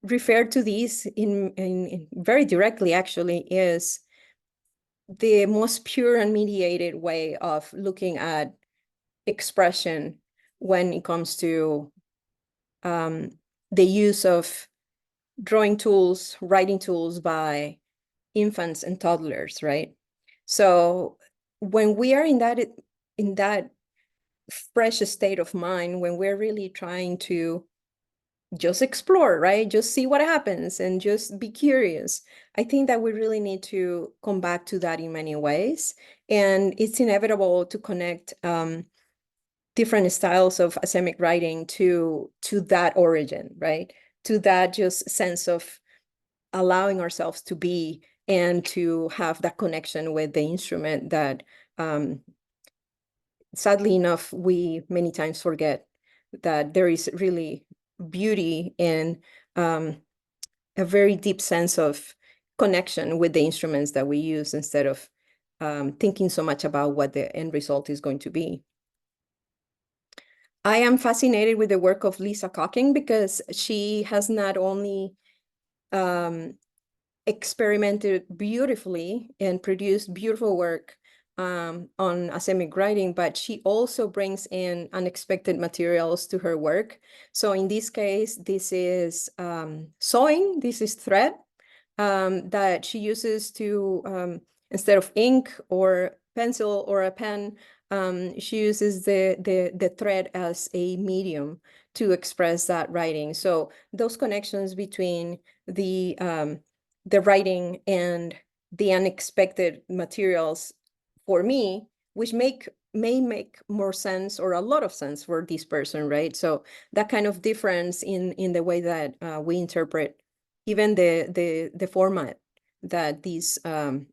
refer to these in very directly actually is the most pure and mediated way of looking at expression when it comes to the use of drawing tools, writing tools by infants and toddlers, right? So when we are in that fresh state of mind, when we're really trying to just explore, right? Just see what happens and just be curious. I think that we really need to come back to that in many ways. And it's inevitable to connect different styles of asemic writing to that origin, right? To that just sense of allowing ourselves to be and to have that connection with the instrument that sadly enough, we many times forget that there is really beauty in a very deep sense of connection with the instruments that we use instead of thinking so much about what the end result is going to be. I am fascinated with the work of Lisa Cocking because she has not only experimented beautifully and produced beautiful work on asemic writing, but she also brings in unexpected materials to her work. So in this case, this is sewing, this is thread that she uses to, instead of ink or pencil or a pen, she uses the thread as a medium to express that writing. So those connections between the writing and the unexpected materials for me, which may make more sense or a lot of sense for this person, right? So that kind of difference in the way that we interpret even the format that these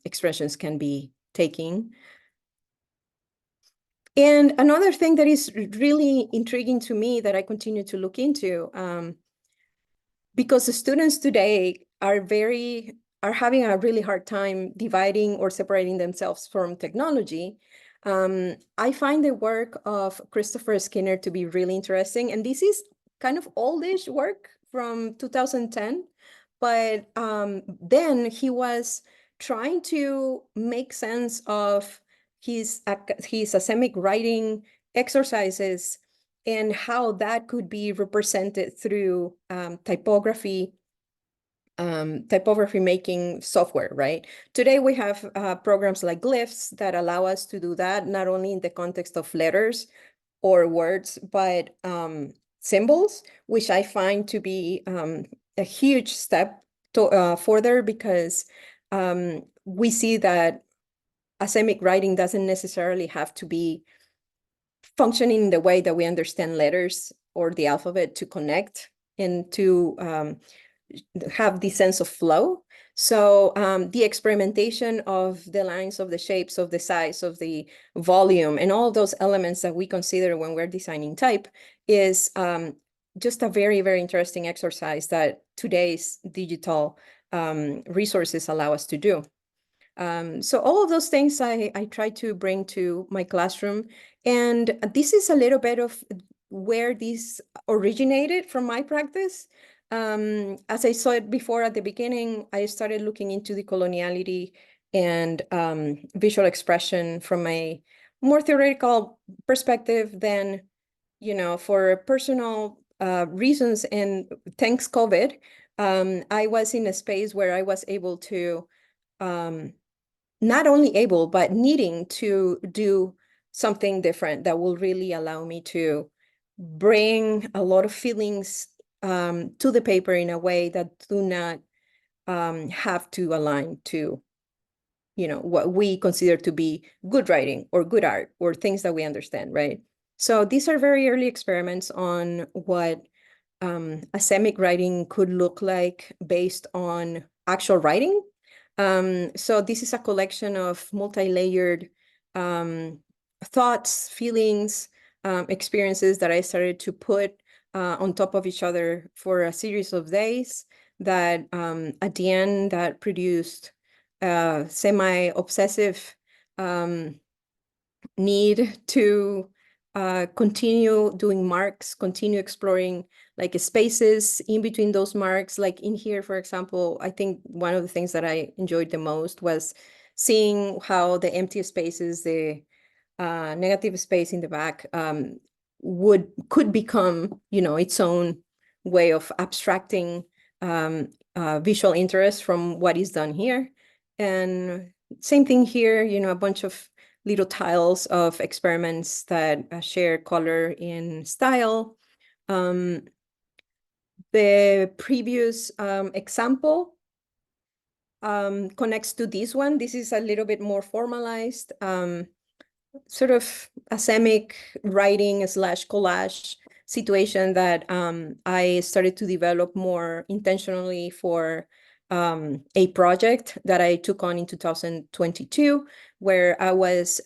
expressions can be taking. And another thing that is really intriguing to me that I continue to look into, because the students today are having a really hard time dividing or separating themselves from technology. I find the work of Christopher Skinner to be really interesting. And this is kind of oldish work from 2010. But then he was trying to make sense of his asemic writing exercises and how that could be represented through typography making software, right? Today we have programs like Glyphs that allow us to do that, not only in the context of letters or words, but symbols, which I find to be a huge step further because we see that asemic writing doesn't necessarily have to be functioning in the way that we understand letters or the alphabet to connect and to have the sense of flow. So the experimentation of the lines, of the shapes, of the size, of the volume, and all those elements that we consider when we're designing type is just a very, very interesting exercise that today's digital resources allow us to do. So all of those things I try to bring to my classroom. And this is a little bit of where this originated from my practice. As I saw it before at the beginning, I started looking into decoloniality and visual expression from a more theoretical perspective than, for personal reasons. And thanks COVID, I was in a space where I was able to, not only able, but needing to do something different that will really allow me to bring a lot of feelings to the paper in a way that do not have to align to, what we consider to be good writing or good art or things that we understand, right? So these are very early experiments on what asemic writing could look like based on actual writing. So this is a collection of multi-layered thoughts, feelings, experiences that I started to put on top of each other for a series of days that at the end that produced semi-obsessive need to continue doing marks, continue exploring like spaces in between those marks. Like in here, for example, I think one of the things that I enjoyed the most was seeing how the empty spaces, the negative space in the back could become, its own way of abstracting visual interest from what is done here. And same thing here, a bunch of little tiles of experiments that share color and style. The previous example connects to this one. This is a little bit more formalized, sort of asemic writing / collage situation that I started to develop more intentionally for a project that I took on in 2022, where I was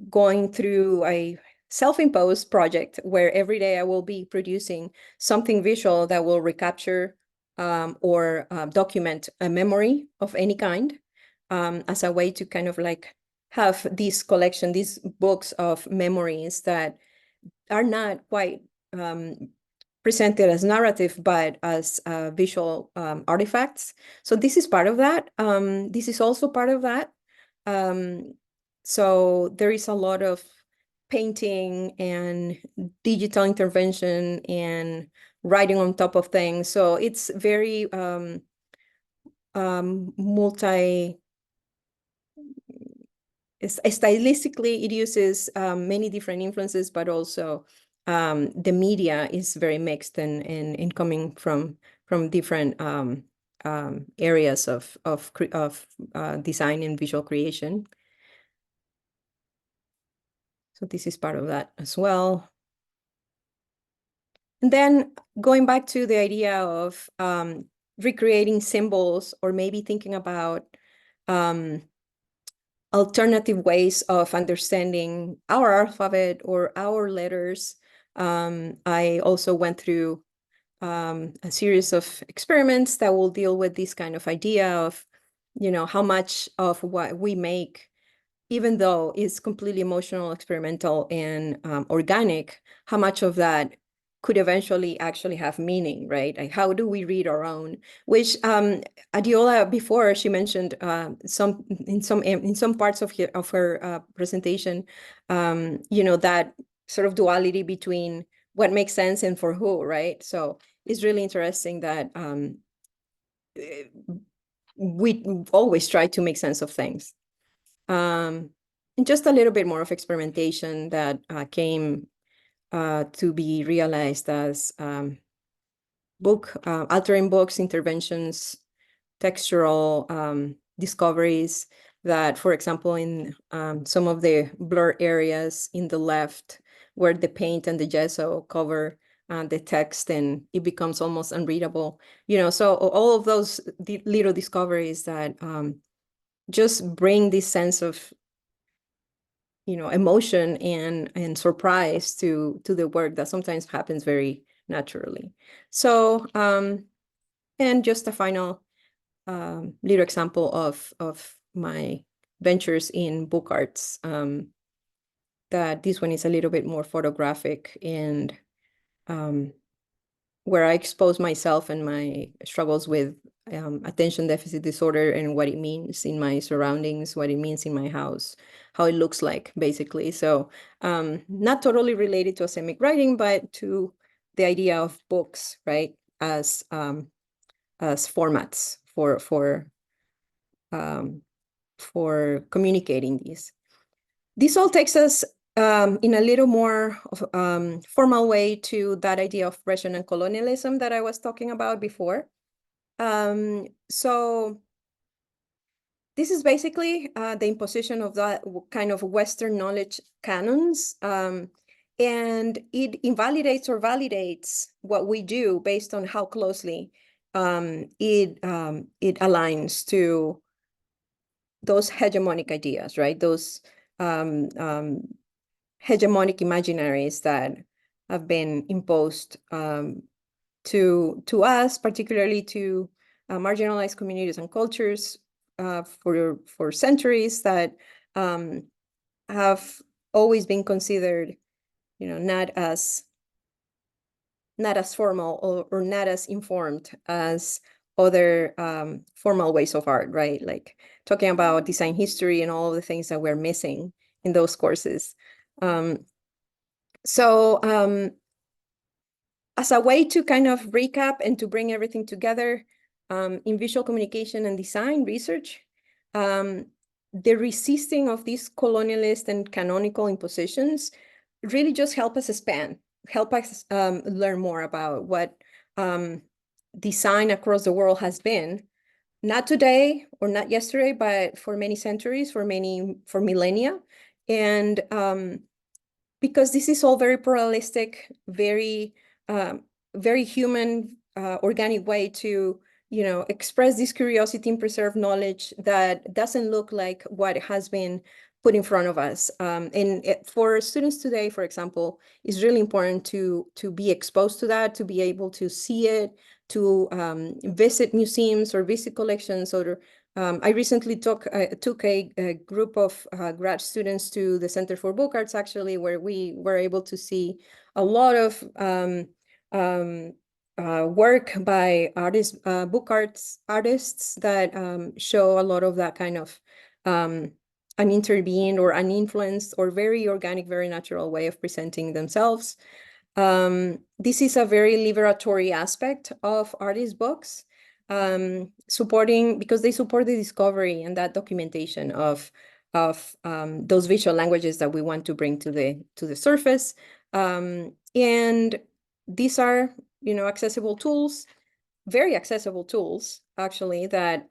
going through a self-imposed project where every day I will be producing something visual that will recapture or document a memory of any kind as a way to kind of like have this collection, these books of memories that are not quite presented as narrative, but as visual artifacts. So this is part of that. This is also part of that. So there is a lot of painting and digital intervention and writing on top of things. So it's very multi. Stylistically, it uses many different influences, but also the media is very mixed and coming from different areas of design and visual creation. So this is part of that as well. And then going back to the idea of recreating symbols, or maybe thinking about alternative ways of understanding our alphabet or our letters. I also went through a series of experiments that will deal with this kind of idea of, how much of what we make, even though it's completely emotional, experimental, and organic, how much of that could eventually actually have meaning, right? Like, how do we read our own? Which Adeola, before, she mentioned in some parts of her presentation, that sort of duality between what makes sense and for who, right? So it's really interesting that we always try to make sense of things. And just a little bit more of experimentation that came to be realized as altering books, interventions, textual discoveries that, for example, in some of the blur areas in the left, where the paint and the gesso cover the text and it becomes almost unreadable, so all of those little discoveries that just bring this sense of emotion and surprise to the work that sometimes happens very naturally. So and just a final little example of my ventures in book arts. that this one is a little bit more photographic and where I expose myself and my struggles with attention deficit disorder and what it means in my surroundings, what it means in my house, how it looks like, basically. So not totally related to asemic writing, but to the idea of books, right, as formats for communicating these. This all takes us in a little more formal way to that idea of oppression and colonialism that I was talking about before. So this is basically the imposition of that kind of Western knowledge canons, and it invalidates or validates what we do based on how closely it aligns to those hegemonic ideas, right? Those hegemonic imaginaries that have been imposed to us, particularly to marginalized communities and cultures for centuries, that have always been considered, not as formal or not as informed as other formal ways of art, right? Like talking about design history and all of the things that we're missing in those courses. As a way to kind of recap and to bring everything together, in visual communication and design research, the resisting of these colonialist and canonical impositions really just help us learn more about what design across the world has been, not today or not yesterday, but for many centuries, for millennia. And because this is all very pluralistic, very human, organic way to, express this curiosity and preserve knowledge that doesn't look like what has been put in front of us. For students today, for example, it's really important to be exposed to that, to be able to see it, to visit museums or visit collections. Or I recently took a group of grad students to the Center for Book Arts, actually, where we were able to see a lot of work by book arts artists that show a lot of that kind of unintervened or uninfluenced or very organic, very natural way of presenting themselves. This is a very liberatory aspect of artist books, because they support the discovery and that documentation of those visual languages that we want to bring to the surface. And these are, accessible tools, very accessible tools, actually, that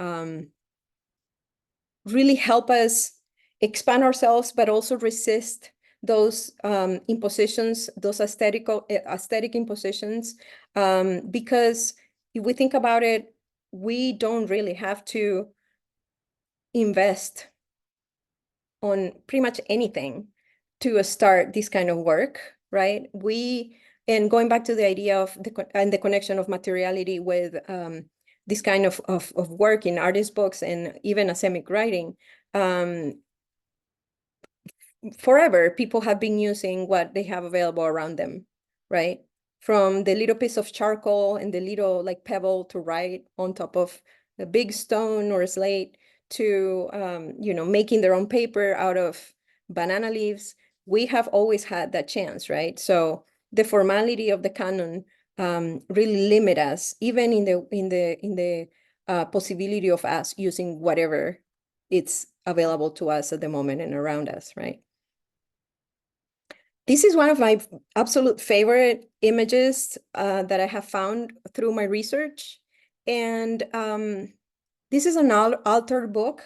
really help us expand ourselves, but also resist those impositions, those aesthetic impositions, because if we think about it, we don't really have to invest on pretty much anything to start this kind of work, right? And going back to the idea of the connection of materiality with this kind of work in artist books and even asemic writing, forever people have been using what they have available around them, right? From the little piece of charcoal and the little pebble to write on top of a big stone or a slate, to making their own paper out of banana leaves. We have always had that chance, right? So the formality of the canon really limit us, even in the possibility of us using whatever it's available to us at the moment and around us, right? This is one of my absolute favorite images that I have found through my research. And this is an altered book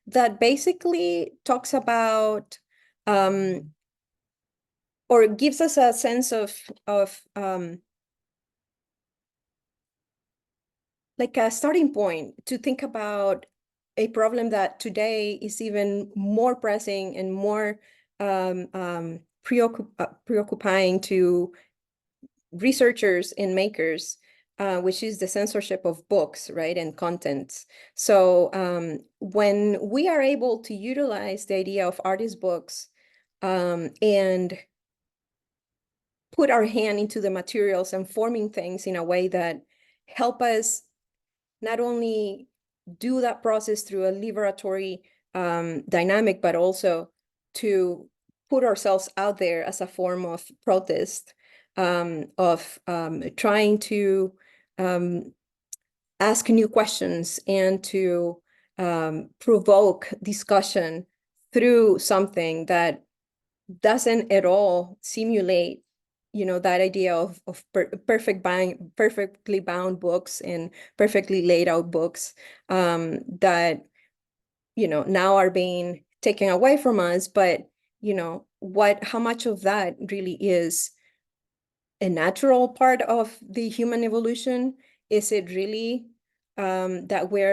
that basically talks about, or gives us a sense of like a starting point to think about a problem that today is even more pressing and more preoccupying to researchers and makers, which is the censorship of books, right, and contents. So when we are able to utilize the idea of artist books and put our hand into the materials and forming things in a way that help us not only do that process through a liberatory dynamic, but also to put ourselves out there as a form of protest, of trying to ask new questions and to provoke discussion through something that doesn't at all simulate, that idea of perfectly bound books and perfectly laid out books that, now are being taken away from us. But, how much of that really is a natural part of the human evolution? Is it really that we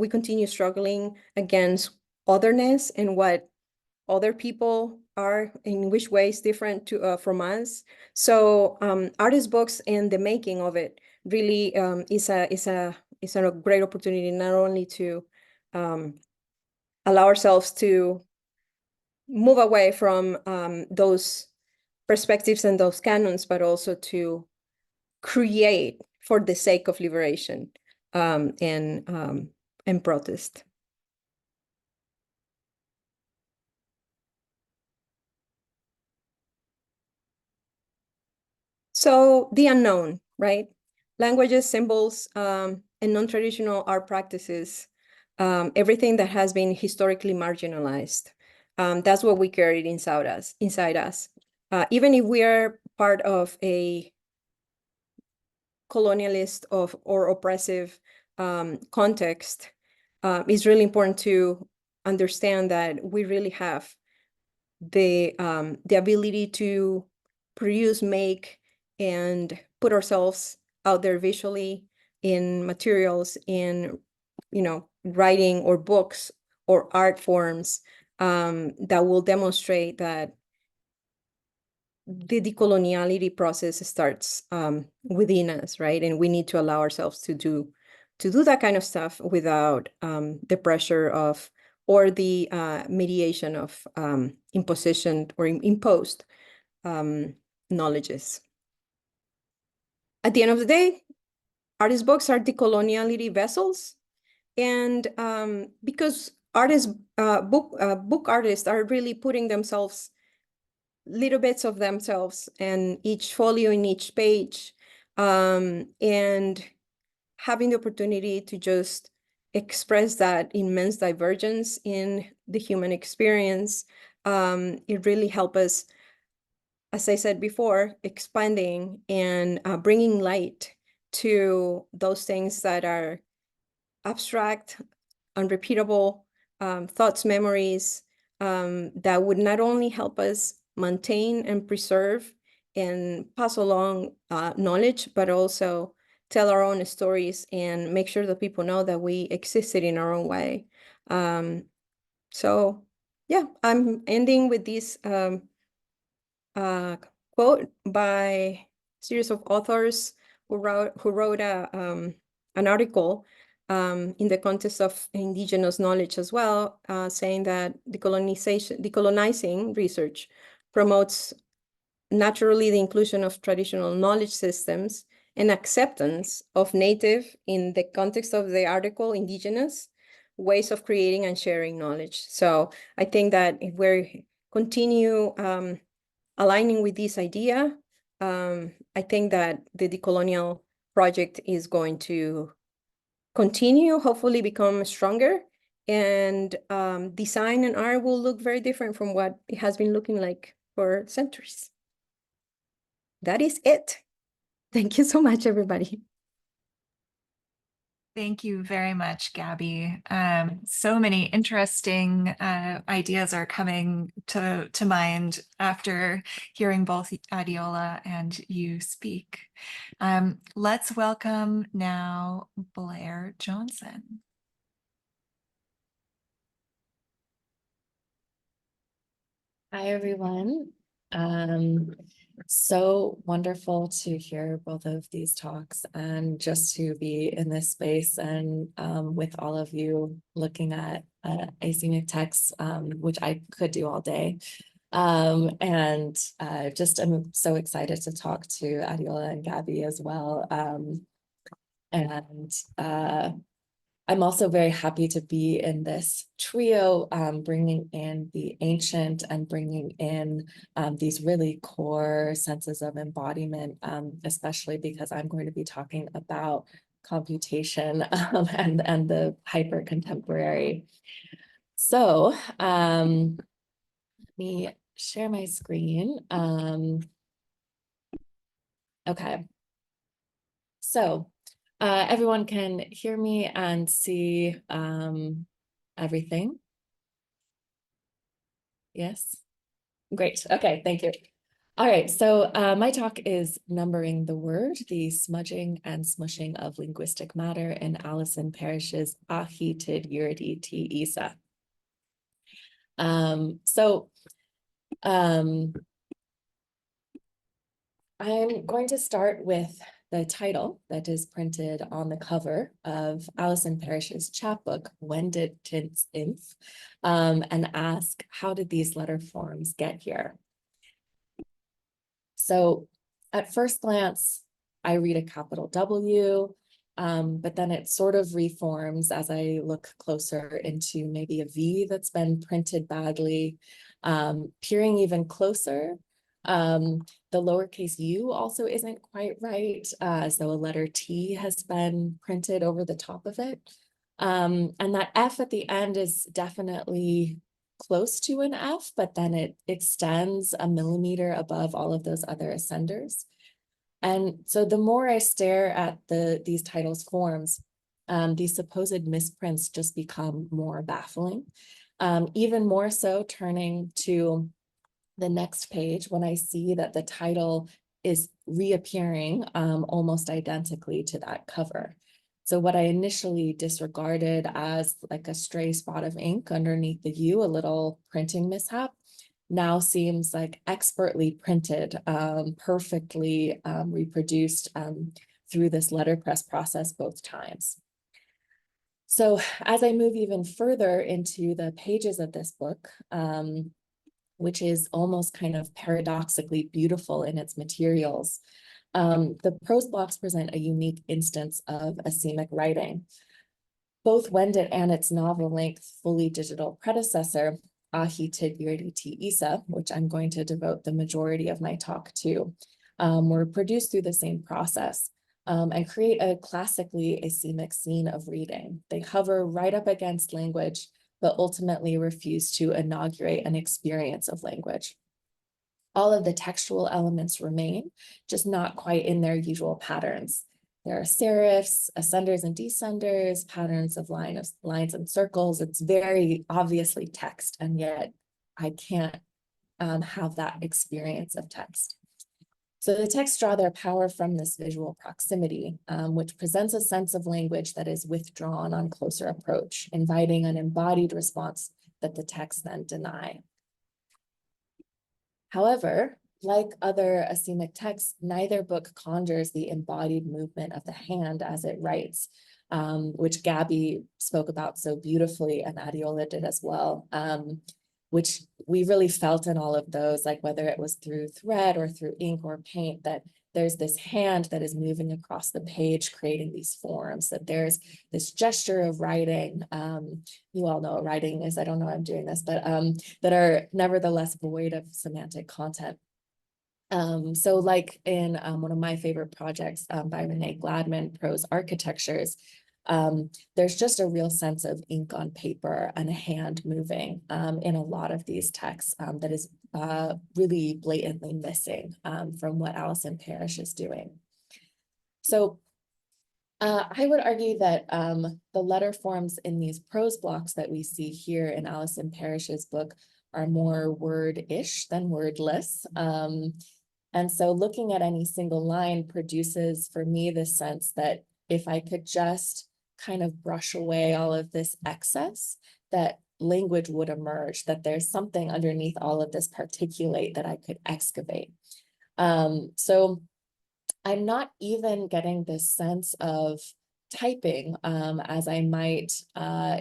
continue struggling against otherness and what other people are, in which ways different from us? So artist books and the making of it really is a great opportunity, not only to allow ourselves to move away from those perspectives and those canons, but also to create for the sake of liberation and protest. So the unknown, right? Languages, symbols, and non-traditional art practices, everything that has been historically marginalized. That's what we carried inside us. Even if we are part of a colonialist or oppressive context, it's really important to understand that we really have the ability to produce, make, and put ourselves out there visually in materials, in writing or books or art forms that will demonstrate that the decoloniality process starts within us, right? And we need to allow ourselves to do that kind of stuff without the pressure of or the mediation of imposition or imposed knowledges. At the end of the day, artist books are decoloniality vessels, and because book artists are really putting themselves, little bits of themselves, and each folio in each page, and having the opportunity to just express that immense divergence in the human experience, it really helps us, as I said before, expanding and bringing light to those things that are abstract, unrepeatable thoughts, memories that would not only help us maintain and preserve and pass along knowledge, but also tell our own stories and make sure that people know that we existed in our own way. So yeah, I'm ending with this quote by a series of authors who wrote an article in the context of indigenous knowledge as well, saying that decolonizing research promotes naturally the inclusion of traditional knowledge systems and acceptance of native, in the context of the article, indigenous ways of creating and sharing knowledge. So I think that if we continue aligning with this idea, I think that the Decolonial project is going to continue, hopefully become stronger, and design and art will look very different from what it has been looking like for centuries. That is it. Thank you so much, everybody. Thank you very much, Gabby. So many interesting ideas are coming to mind after hearing both Adeola and you speak. Let's welcome now Blair Johnson. Hi, everyone. So wonderful to hear both of these talks and just to be in this space and with all of you looking at asemic texts, which I could do all day. And just I'm so excited to talk to Adeola and Gabby as well. And I'm also very happy to be in this trio, bringing in the ancient and bringing in these really core senses of embodiment, especially because I'm going to be talking about computation and the hyper contemporary. So let me share my screen. Okay. So everyone can hear me and see everything. Yes, great. Okay, thank you. All right, so my talk is Numbering the Word, the Smudging and Smushing of Linguistic Matter in Alison Parrish's Ahi Tid Yuridi Ti Isa. I'm going to start with the title that is printed on the cover of Alison Parrish's chapbook, When Did Tints Inf? And ask, how did these letter forms get here? So at first glance, I read a capital W, but then it sort of reforms as I look closer into maybe a V that's been printed badly. Peering even closer, the lowercase u also isn't quite right, so a letter T has been printed over the top of it. And that F at the end is definitely close to an F, but then it extends a millimeter above all of those other ascenders. And so the more I stare at these titles forms, these supposed misprints just become more baffling. Even more so turning to the next page when I see that the title is reappearing almost identically to that cover. So what I initially disregarded as like a stray spot of ink underneath the U, a little printing mishap, now seems like expertly printed, perfectly reproduced through this letterpress process both times. So as I move even further into the pages of this book, which is almost kind of paradoxically beautiful in its materials, the prose blocks present a unique instance of asemic writing. Both Wendet and its novel-length, fully digital predecessor, Ahi Tid Yuridi Ti Isa, which I'm going to devote the majority of my talk to, were produced through the same process and create a classically asemic scene of reading. They hover right up against language, but ultimately refuse to inaugurate an experience of language. All of the textual elements remain, just not quite in their usual patterns. There are serifs, ascenders and descenders, patterns of lines and circles. It's very obviously text, and yet I can't have that experience of text. So the texts draw their power from this visual proximity, which presents a sense of language that is withdrawn on closer approach, inviting an embodied response that the texts then deny. However, like other asemic texts, neither book conjures the embodied movement of the hand as it writes, which Gabby spoke about so beautifully and Adeola did as well, which we really felt in all of those, like whether it was through thread or through ink or paint, that there's this hand that is moving across the page, creating these forms, that there's this gesture of writing. You all know what writing is, I don't know I'm doing this, but that are nevertheless void of semantic content. So like in one of my favorite projects by Renee Gladman, Prose Architectures, there's just a real sense of ink on paper and a hand moving in a lot of these texts that is really blatantly missing from what Alison Parrish is doing. So I would argue that the letter forms in these prose blocks that we see here in Alison Parrish's book are more word-ish than wordless. And so looking at any single line produces for me the sense that if I could just kind of brush away all of this excess, that language would emerge, that there's something underneath all of this particulate that I could excavate. So I'm not even getting this sense of typing as I might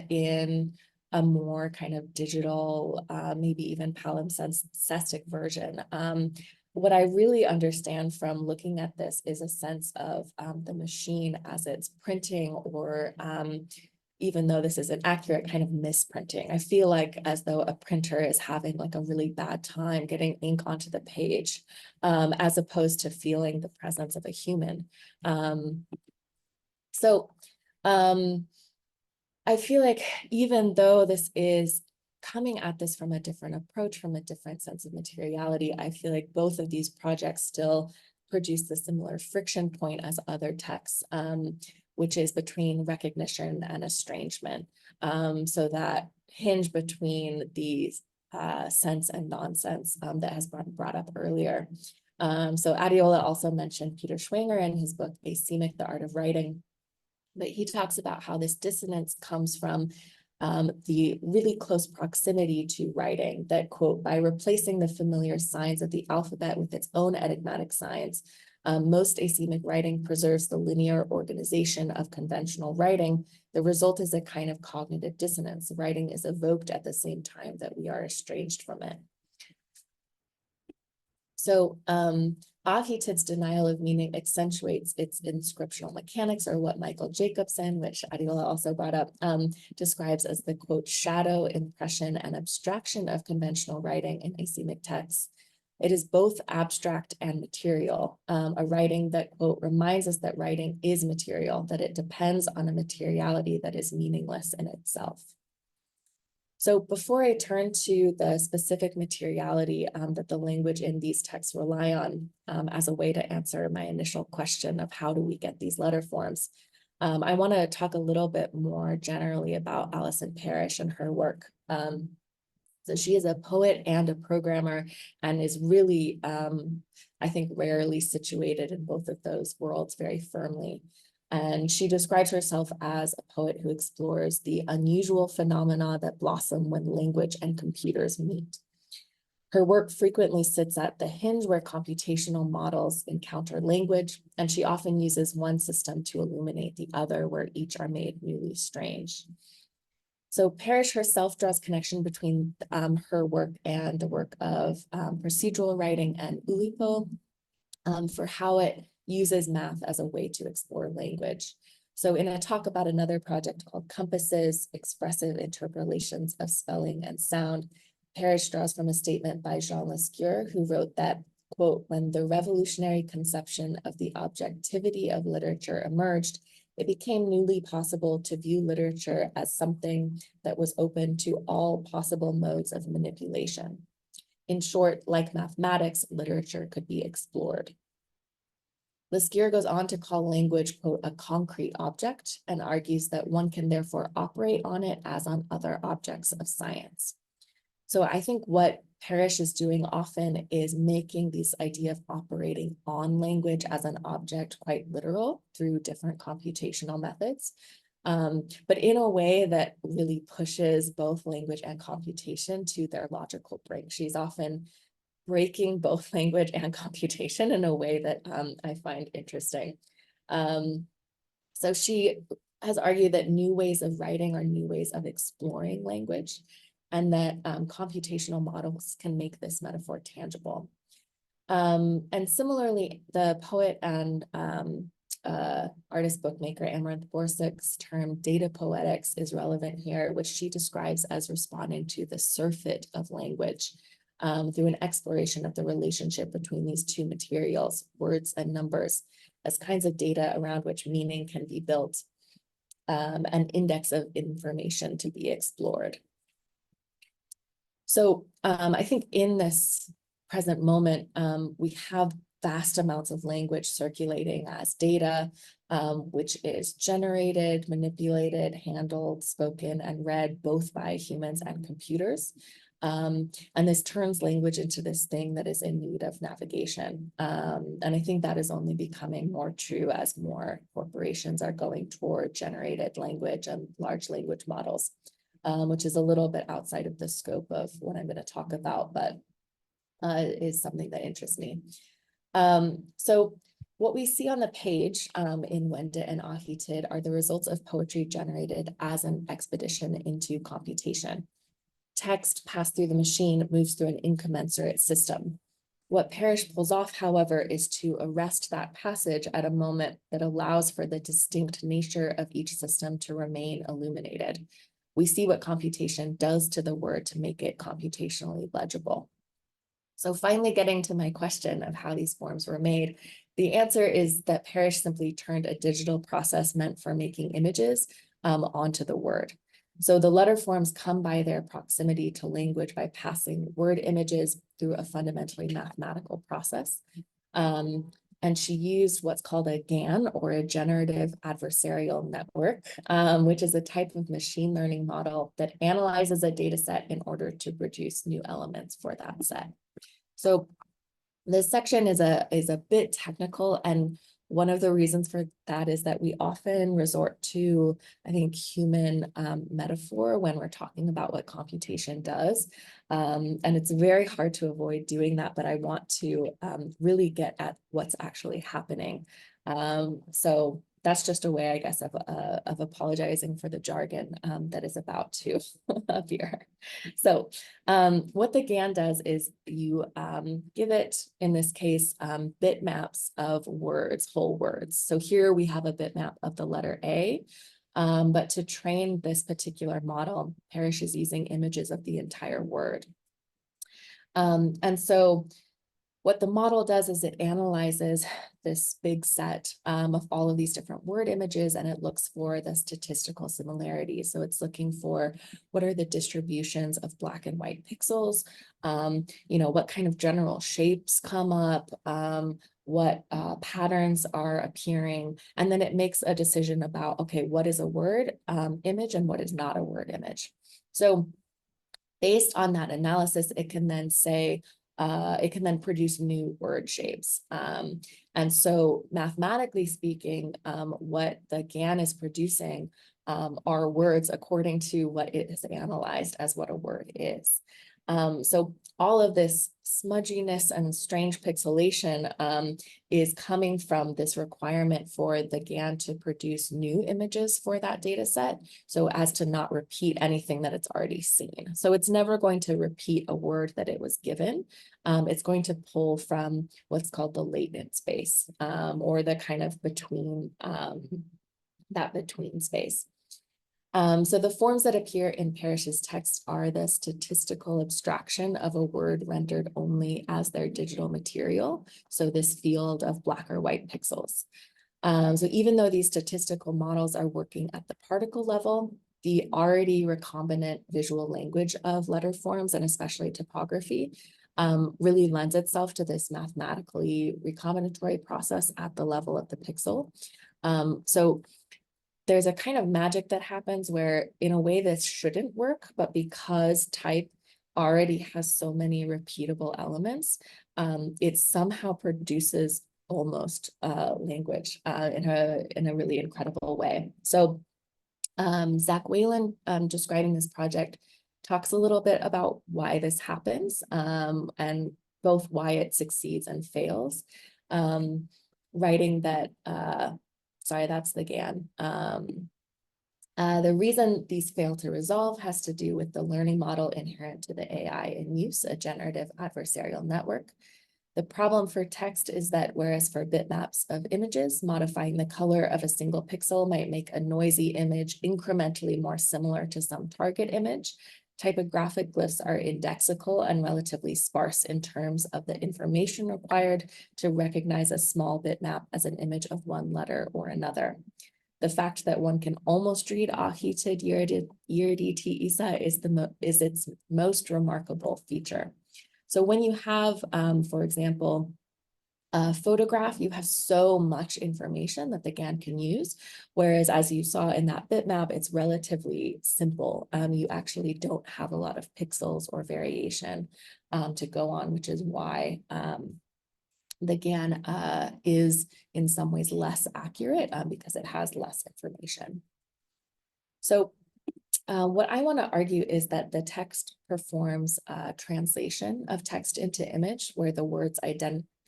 in a more kind of digital, maybe even palimpsestic version. What I really understand from looking at this is a sense of the machine as it's printing, or even though this is an accurate kind of misprinting. I feel like as though a printer is having like a really bad time getting ink onto the page, as opposed to feeling the presence of a human. I feel like even though this is coming at this from a different approach, from a different sense of materiality, I feel like both of these projects still produce the similar friction point as other texts, which is between recognition and estrangement. So that hinge between these sense and nonsense that has been brought up earlier. So Adeola also mentioned Peter Schwanger in his book, Asemic, The Art of Writing. But he talks about how this dissonance comes from the really close proximity to writing, that, quote, by replacing the familiar signs of the alphabet with its own enigmatic signs, most asemic writing preserves the linear organization of conventional writing. The result is a kind of cognitive dissonance. Writing is evoked at the same time that we are estranged from it. So Ahitid's denial of meaning accentuates its inscriptional mechanics, or what Michael Jacobson, which Adeola also brought up, describes as the, quote, shadow, impression, and abstraction of conventional writing in asemic texts. It is both abstract and material, a writing that, quote, reminds us that writing is material, that it depends on a materiality that is meaningless in itself. So before I turn to the specific materiality that the language in these texts rely on as a way to answer my initial question of how do we get these letter forms, I want to talk a little bit more generally about Alison Parrish and her work. So she is a poet and a programmer, and is really, I think, rarely situated in both of those worlds very firmly. And she describes herself as a poet who explores the unusual phenomena that blossom when language and computers meet. Her work frequently sits at the hinge where computational models encounter language, and she often uses one system to illuminate the other, where each are made newly strange. So Parrish herself draws connection between her work and the work of procedural writing and illegible for how it uses math as a way to explore language. So in a talk about another project called Compasses, Expressive Interpolations of Spelling and Sound, Parrish draws from a statement by Jean Lescure, who wrote that, quote, when the revolutionary conception of the objectivity of literature emerged, it became newly possible to view literature as something that was open to all possible modes of manipulation. In short, like mathematics, literature could be explored. Lescure goes on to call language, quote, a concrete object, and argues that one can therefore operate on it as on other objects of science. So I think what Parrish is doing often is making this idea of operating on language as an object quite literal through different computational methods, but in a way that really pushes both language and computation to their logical brink. She's often breaking both language and computation in a way that I find interesting. So she has argued that new ways of writing are new ways of exploring language, and that computational models can make this metaphor tangible. And similarly, the poet and artist bookmaker Amaranth Borsuk's term data poetics is relevant here, which she describes as responding to the surfeit of language through an exploration of the relationship between these two materials, words and numbers, as kinds of data around which meaning can be built, an index of information to be explored. So I think in this present moment, we have vast amounts of language circulating as data, which is generated, manipulated, handled, spoken, and read both by humans and computers. And this turns language into this thing that is in need of navigation. And I think that is only becoming more true as more corporations are going toward generated language and large language models, which is a little bit outside of the scope of what I'm going to talk about, but is something that interests me. So what we see on the page in Wende and Ahitid are the results of poetry generated as an expedition into computation. Text passed through the machine moves through an incommensurate system. What Parrish pulls off, however, is to arrest that passage at a moment that allows for the distinct nature of each system to remain illuminated. We see what computation does to the word to make it computationally legible. So finally getting to my question of how these forms were made, the answer is that Parrish simply turned a digital process meant for making images onto the word. So the letter forms come by their proximity to language by passing word images through a fundamentally mathematical process. And she used what's called a GAN, or a generative adversarial network, which is a type of machine learning model that analyzes a data set in order to produce new elements for that set. So this section is a bit technical, and one of the reasons for that is that we often resort to, I think, human metaphor when we're talking about what computation does. And it's very hard to avoid doing that, but I want to really get at what's actually happening. So that's just a way, I guess, of apologizing for the jargon that is about to appear. So what the GAN does is you give it, in this case, bitmaps of words, whole words. So here we have a bitmap of the letter A, but to train this particular model, Parrish is using images of the entire word. And so what the model does is it analyzes this big set of all of these different word images, and it looks for the statistical similarities. So it's looking for what are the distributions of black and white pixels, what kind of general shapes come up, what patterns are appearing, and then it makes a decision about, okay, what is a word image and what is not a word image. So based on that analysis, it can then say, it can then produce new word shapes. And so mathematically speaking, what the GAN is producing are words according to what it has analyzed as what a word is. So all of this smudginess and strange pixelation is coming from this requirement for the GAN to produce new images for that data set, so as to not repeat anything that it's already seen. So it's never going to repeat a word that it was given. It's going to pull from what's called the latent space, or the kind of between, that between space. So the forms that appear in Parrish's text are the statistical abstraction of a word rendered only as their digital material. So this field of black or white pixels. So even though these statistical models are working at the particle level, the already recombinant visual language of letter forms, and especially typography, really lends itself to this mathematically recombinatory process at the level of the pixel. So there's a kind of magic that happens where, in a way, this shouldn't work, but because type already has so many repeatable elements, it somehow produces almost language in a really incredible way. So Zach Whalen, describing this project, talks a little bit about why this happens, and both why it succeeds and fails, writing that sorry, that's the GAN. The reason these fail to resolve has to do with the learning model inherent to the AI in use, a generative adversarial network. The problem for text is that whereas for bitmaps of images, modifying the color of a single pixel might make a noisy image incrementally more similar to some target image, typographic glyphs are indexical and relatively sparse in terms of the information required to recognize a small bitmap as an image of one letter or another. The fact that one can almost read Ahitid Yirditi Isa is its most remarkable feature. So when you have, for example, a photograph, you have so much information that the GAN can use. Whereas as you saw in that bitmap, it's relatively simple. You actually don't have a lot of pixels or variation to go on, which is why the GAN is in some ways less accurate because it has less information. So what I want to argue is that the text performs translation of text into image, where the words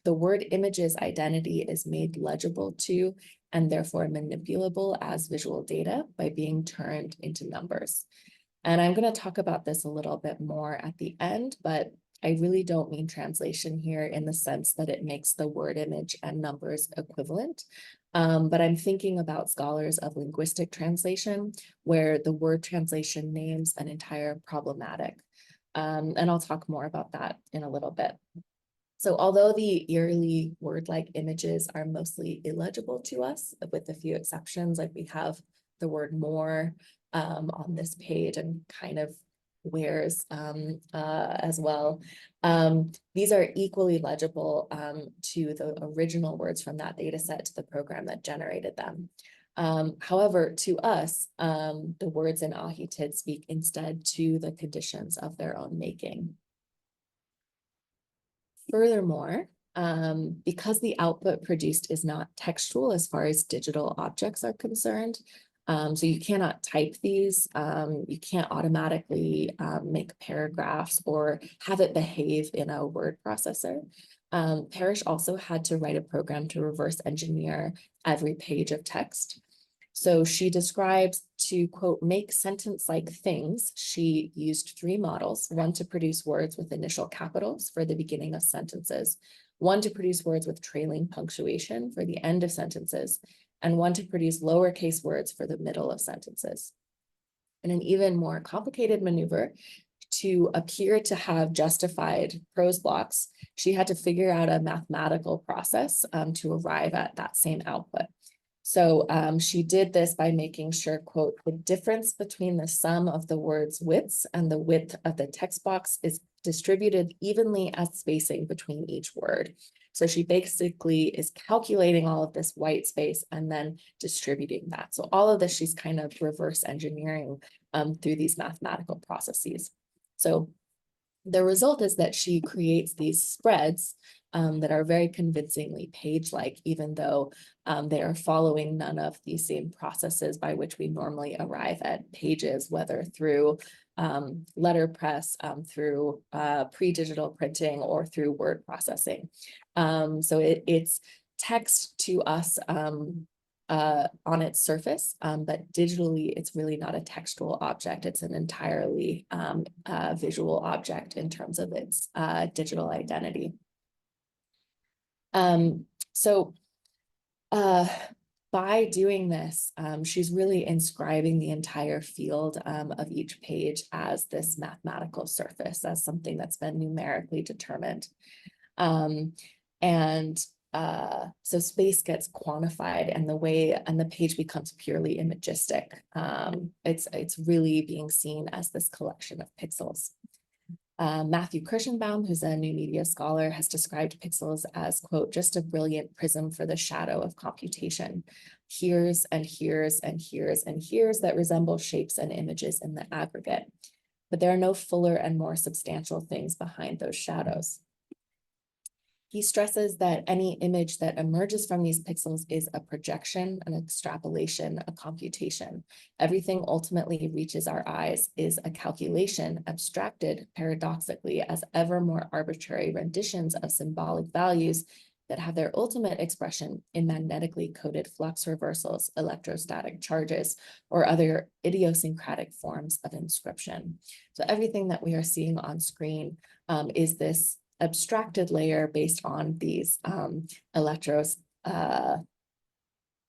the word image's identity is made legible to and therefore manipulable as visual data by being turned into numbers. And I'm going to talk about this a little bit more at the end, but I really don't mean translation here in the sense that it makes the word image and numbers equivalent. But I'm thinking about scholars of linguistic translation, where the word translation names an entire problematic. And I'll talk more about that in a little bit. So although the eerily word-like images are mostly illegible to us, with a few exceptions, like we have the word more on this page and kind of where's as well. These are equally legible to the original words from that data set to the program that generated them. However, to us, the words in Ahitid speak instead to the conditions of their own making. Furthermore, because the output produced is not textual as far as digital objects are concerned, so you cannot type these, you can't automatically make paragraphs or have it behave in a word processor. Parrish also had to write a program to reverse engineer every page of text. So she describes to, quote, make sentence-like things. She used 3 models, one to produce words with initial capitals for the beginning of sentences, one to produce words with trailing punctuation for the end of sentences, and one to produce lowercase words for the middle of sentences. And an even more complicated maneuver, to appear to have justified prose blocks, she had to figure out a mathematical process to arrive at that same output. So she did this by making sure, quote, the difference between the sum of the word's widths and the width of the text box is distributed evenly as spacing between each word. So she basically is calculating all of this white space and then distributing that. So all of this, she's kind of reverse engineering through these mathematical processes. So the result is that she creates these spreads that are very convincingly page-like, even though they are following none of the same processes by which we normally arrive at pages, whether through letterpress, through pre-digital printing, or through word processing. So it's text to us on its surface, but digitally, it's really not a textual object. It's an entirely visual object in terms of its digital identity. By doing this, she's really inscribing the entire field of each page as this mathematical surface, as something that's been numerically determined. So space gets quantified, and the page becomes purely imagistic. It's really being seen as this collection of pixels. Matthew Kirschenbaum, who's a new media scholar, has described pixels as, quote, just a brilliant prism for the shadow of computation. Here's and here's and here's and here's that resemble shapes and images in the aggregate. But there are no fuller and more substantial things behind those shadows. He stresses that any image that emerges from these pixels is a projection, an extrapolation, a computation. Everything ultimately reaches our eyes is a calculation, abstracted paradoxically as ever more arbitrary renditions of symbolic values that have their ultimate expression in magnetically coded flux reversals, electrostatic charges, or other idiosyncratic forms of inscription. So everything that we are seeing on screen is this abstracted layer based on these electros,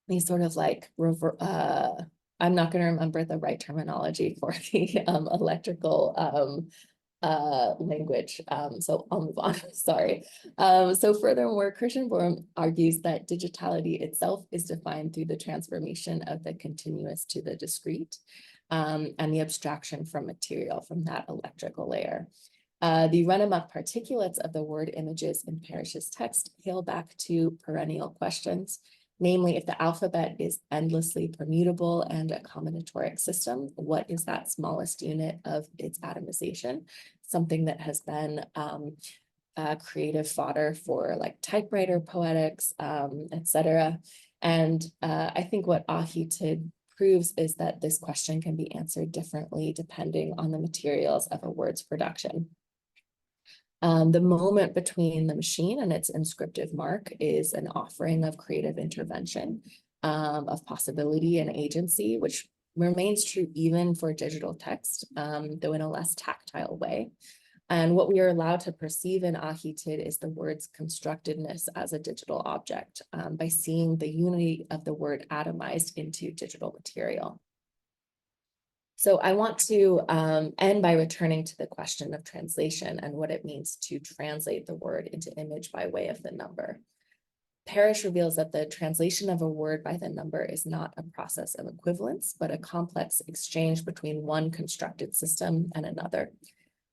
these sort of like, I'm not going to remember the right terminology for the electrical language, so I'll move on, sorry. So furthermore, Kirschenbaum argues that digitality itself is defined through the transformation of the continuous to the discrete, and the abstraction from material from that electrical layer. The run-amok particulates of the word images in Parrish's text hail back to perennial questions, namely, if the alphabet is endlessly permutable and a combinatoric system, what is that smallest unit of its atomization? Something that has been creative fodder for like typewriter poetics, etc. And I think what Ahitid proves is that this question can be answered differently depending on the materials of a word's production. The moment between the machine and its inscriptive mark is an offering of creative intervention, of possibility and agency, which remains true even for digital text, though in a less tactile way. And what we are allowed to perceive in Ahitid is the word's constructedness as a digital object, by seeing the unity of the word atomized into digital material. So I want to end by returning to the question of translation and what it means to translate the word into image by way of the number. Parrish reveals that the translation of a word by the number is not a process of equivalence, but a complex exchange between one constructed system and another.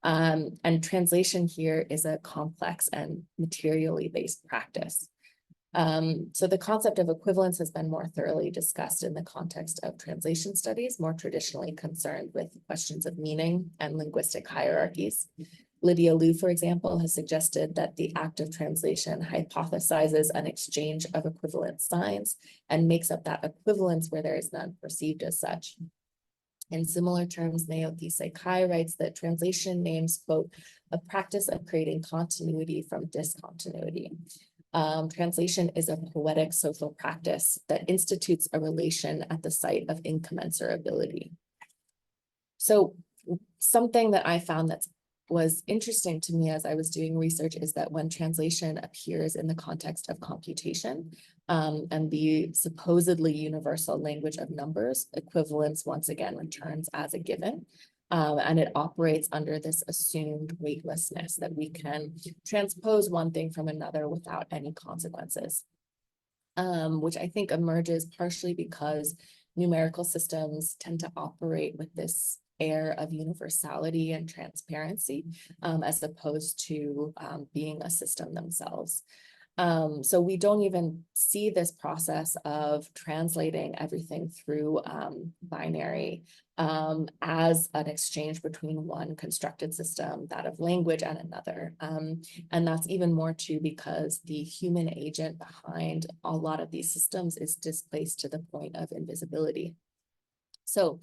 And translation here is a complex and materially based practice. So the concept of equivalence has been more thoroughly discussed in the context of translation studies, more traditionally concerned with questions of meaning and linguistic hierarchies. Lydia Liu, for example, has suggested that the act of translation hypothesizes an exchange of equivalent signs and makes up that equivalence where there is none perceived as such. In similar terms, Neothise Kai writes that translation names, quote, a practice of creating continuity from discontinuity. Translation is a poetic social practice that institutes a relation at the site of incommensurability. So something that I found that was interesting to me as I was doing research is that when translation appears in the context of computation, and the supposedly universal language of numbers, equivalence once again returns as a given. And it operates under this assumed weightlessness that we can transpose one thing from another without any consequences, which I think emerges partially because numerical systems tend to operate with this air of universality and transparency, as opposed to being a system themselves. So we don't even see this process of translating everything through binary as an exchange between one constructed system, that of language, and another. And that's even more true because the human agent behind a lot of these systems is displaced to the point of invisibility. So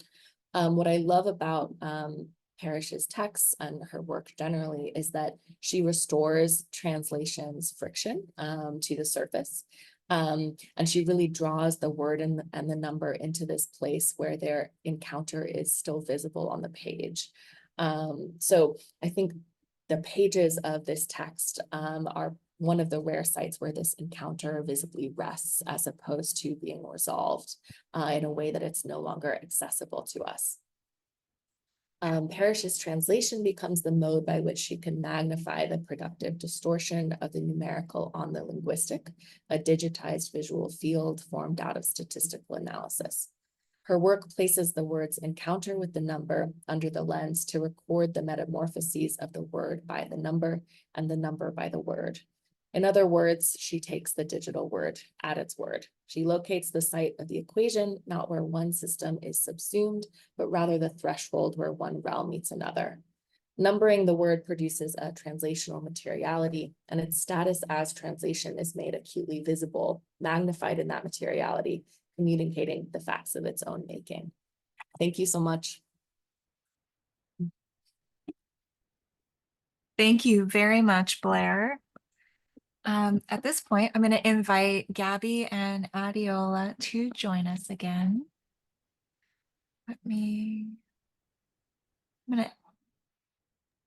what I love about Parrish's texts and her work generally is that she restores translation's friction to the surface. And she really draws the word and the number into this place where their encounter is still visible on the page. So I think the pages of this text are one of the rare sites where this encounter visibly rests as opposed to being resolved in a way that it's no longer accessible to us. Parrish's translation becomes the mode by which she can magnify the productive distortion of the numerical on the linguistic, a digitized visual field formed out of statistical analysis. Her work places the word's encounter with the number under the lens to record the metamorphoses of the word by the number and the number by the word. In other words, she takes the digital word at its word. She locates the site of the equation, not where one system is subsumed, but rather the threshold where one realm meets another. Numbering the word produces a translational materiality, and its status as translation is made acutely visible, magnified in that materiality, communicating the facts of its own making. Thank you so much. Thank you very much, Blair. At this point, I'm going to invite Gabby and Adeola to join us again.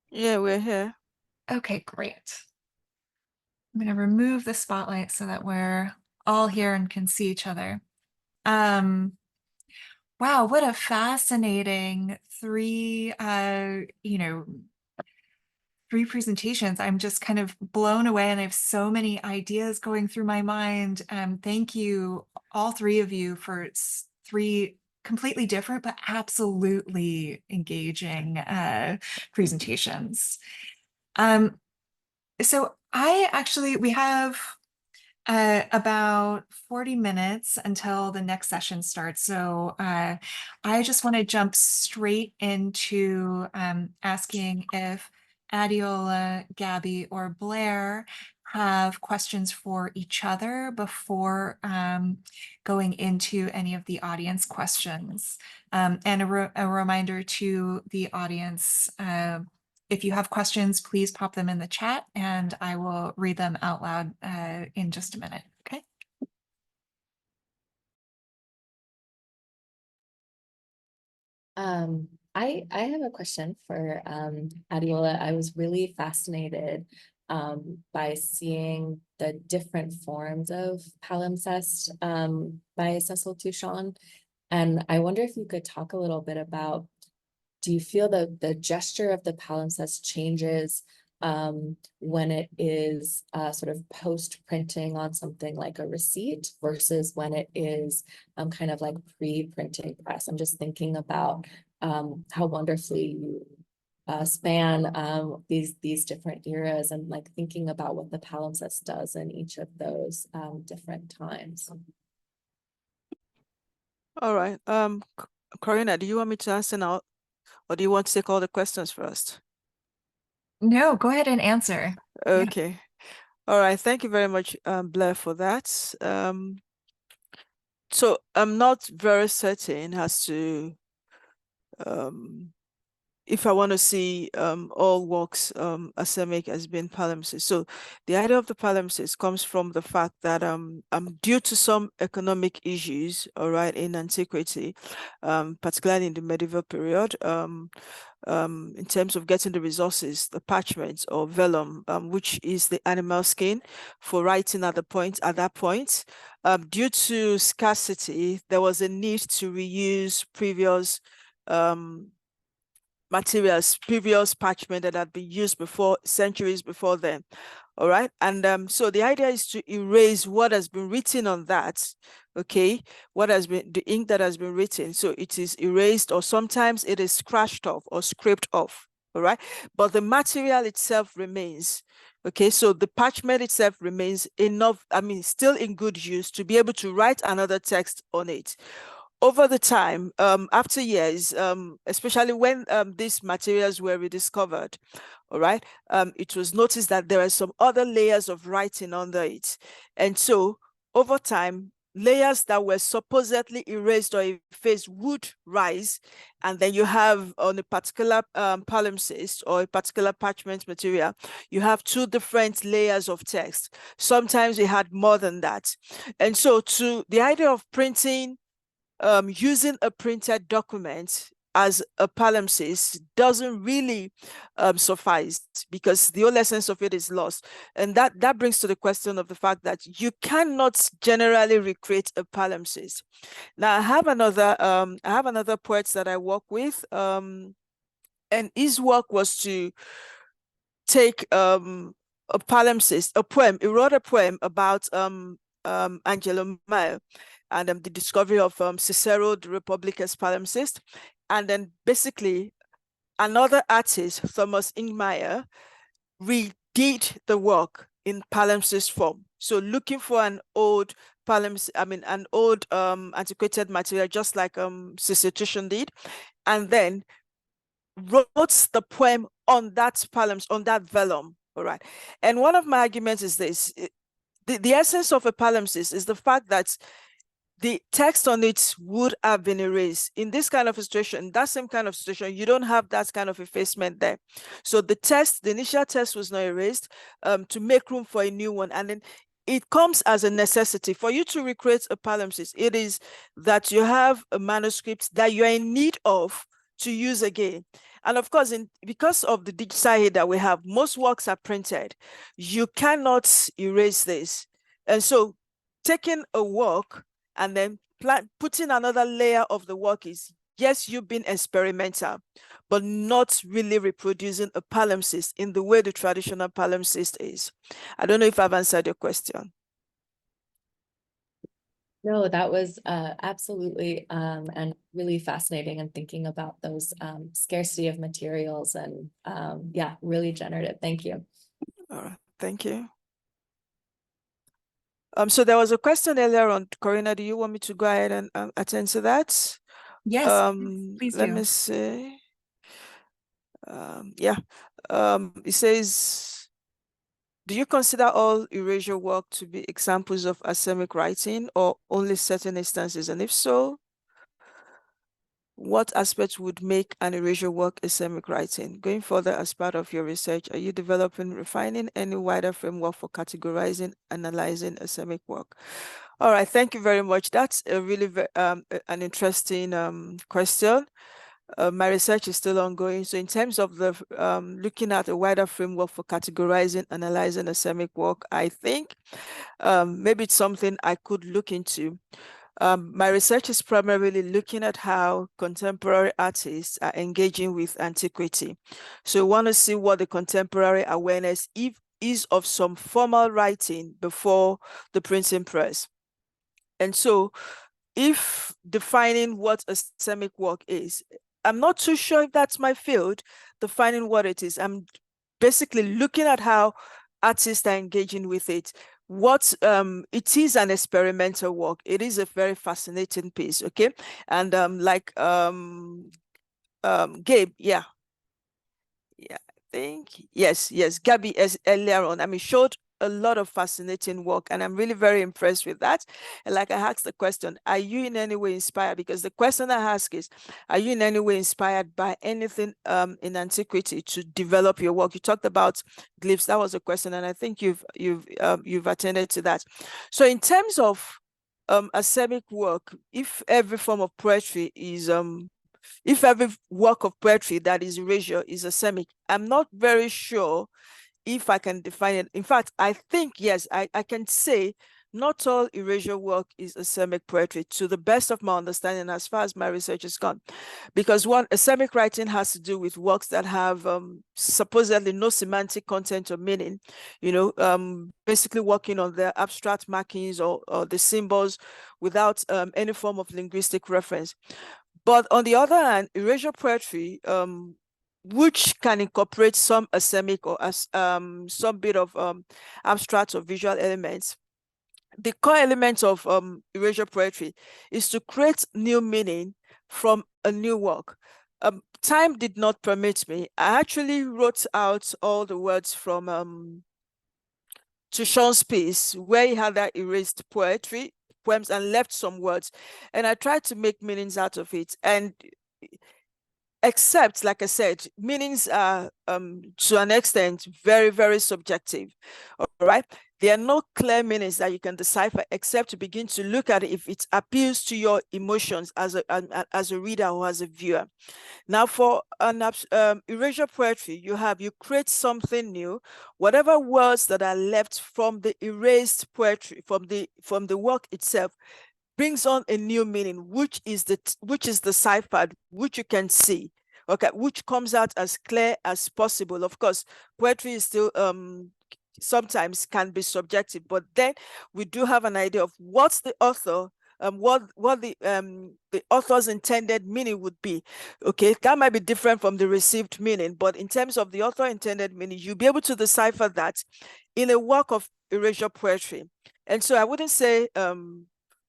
Yeah, we're here. Okay, great. I'm going to remove the spotlight so that we're all here and can see each other. Wow, what a fascinating three presentations. I'm just kind of blown away and I have so many ideas going through my mind. Thank you, all three of you, for three completely different but absolutely engaging presentations. So we have about 40 minutes until the next session starts. So I just want to jump straight into asking if Adeola, Gabby, or Blair have questions for each other before going into any of the audience questions. And a reminder to the audience, if you have questions, please pop them in the chat and I will read them out loud in just a minute. Okay. I have a question for Adeola. I was really fascinated by seeing the different forms of palimpsest by Cecil Touchon. And I wonder if you could talk a little bit about, do you feel that the gesture of the palimpsest changes when it is sort of post-printing on something like a receipt versus when it is kind of like pre-printing press? I'm just thinking about how wonderfully you span these different eras, and like thinking about what the palimpsest does in each of those different times. All right. Corina, do you want me to answer now, or do you want to take all the questions first? No, go ahead and answer. Okay. Yeah. All right. Thank you very much, Blair, for that. So I'm not very certain as to if I want to see all works Asemic as being palimpsest. So the idea of the palimpsest comes from the fact that due to some economic issues, all right, in antiquity, particularly in the medieval period, in terms of getting the resources, the parchment or vellum, which is the animal skin for writing at that point, due to scarcity, there was a need to reuse previous materials, previous parchment that had been used before, centuries before then. All right. And so the idea is to erase what has been written on that. Okay. What has been the ink that has been written. So it is erased, or sometimes it is scratched off or scraped off. All right. But the material itself remains. Okay. So the parchment itself remains enough, I mean, still in good use to be able to write another text on it. Over the time, after years, especially when these materials were rediscovered, all right, it was noticed that there are some other layers of writing under it. And so over time, layers that were supposedly erased or effaced would rise. And then you have on a particular palimpsest or a particular parchment material, you have two different layers of text. Sometimes we had more than that. And so to the idea of printing, using a printed document as a palimpsest doesn't really suffice, because the whole essence of it is lost. And that brings to the question of the fact that you cannot generally recreate a palimpsest. Now, I have another poet that I work with, and his work was to take a palimpsest, a poem. He wrote a poem about Angelo Mile and the discovery of Cicero, the Republicus palimpsest. And then basically another artist, Thomas Ingmeier, redid the work in palimpsest form. So looking for an old an old antiquated material, just like Cecil Touchon did, and then wrote the poem on that palimpsest, on that vellum. All right. And one of my arguments is this: the essence of a palimpsest is the fact that the text on it would have been erased. In this kind of a situation, that same kind of situation, you don't have that kind of effacement there. So the initial text was not erased to make room for a new one. And then it comes as a necessity for you to recreate a palimpsest. It is that you have a manuscript that you're in need of to use again. And of course, because of the digital age that we have, most works are printed. You cannot erase this. And so taking a work and then putting another layer of the work is, yes, you've been experimental, but not really reproducing a palimpsest in the way the traditional palimpsest is. I don't know if I've answered your question. No, that was absolutely and really fascinating, and thinking about those scarcity of materials, and yeah, really generative. Thank you. All right, thank you. So there was a question earlier on, Corina. Do you want me to go ahead and attend to that? Yes, please let do. me see. Yeah. It says, do you consider all erasure work to be examples of asemic writing, or only certain instances? And if so, what aspects would make an erasure work Asemic writing? Going further as part of your research, are you developing, refining any wider framework for categorizing, analyzing Asemic work? All right, thank you very much. That's a really an interesting question. My research is still ongoing. So in terms of the looking at a wider framework for categorizing, analyzing Asemic work, I think maybe it's something I could look into. My research is primarily looking at how contemporary artists are engaging with antiquity. So we want to see what the contemporary awareness is of some formal writing before the printing press. And so if defining what Asemic work is, I'm not too sure if that's my field, defining what it is. I'm basically looking at how artists are engaging with it. It is an experimental work. It is a very fascinating piece, okay? And Gabe, yeah, I think, yes, Gabby, as earlier on, I mean, showed a lot of fascinating work, and I'm really very impressed with that. And like I asked the question, are you in any way inspired? Because the question I ask is, are you in any way inspired by anything in antiquity to develop your work? You talked about glyphs. That was a question, and I think you've attended to that. So in terms of Asemic work, if every form of poetry is if every work of poetry that is erasure is Asemic, I'm not very sure if I can define it. In fact, I think, yes, I can say not all erasure work is Asemic poetry, to the best of my understanding, as far as my research is gone. Because one, Asemic writing has to do with works that have supposedly no semantic content or meaning, basically working on the abstract markings or the symbols without any form of linguistic reference. But on the other hand, erasure poetry, which can incorporate some Asemic or some bit of abstract or visual elements, the core element of erasure poetry is to create new meaning from a new work. Time did not permit me. I actually wrote out all the words from Touchon's piece, where he had that erased poems and left some words, and I tried to make meanings out of it. And except, like I said, meanings are to an extent very, very subjective. All right, there are no clear meanings that you can decipher except to begin to look at it if it appeals to your emotions as a reader or as a viewer. Now, for an erasure poetry, you create something new. Whatever words that are left from the erased poetry, from the work itself, brings on a new meaning, which is deciphered, which you can see, okay, which comes out as clear as possible. Of course, poetry is still sometimes can be subjective, but then we do have an idea of what's the author, what the author's intended meaning would be. Okay, that might be different from the received meaning, but in terms of the author intended meaning, you'll be able to decipher that in a work of erasure poetry. And so I wouldn't say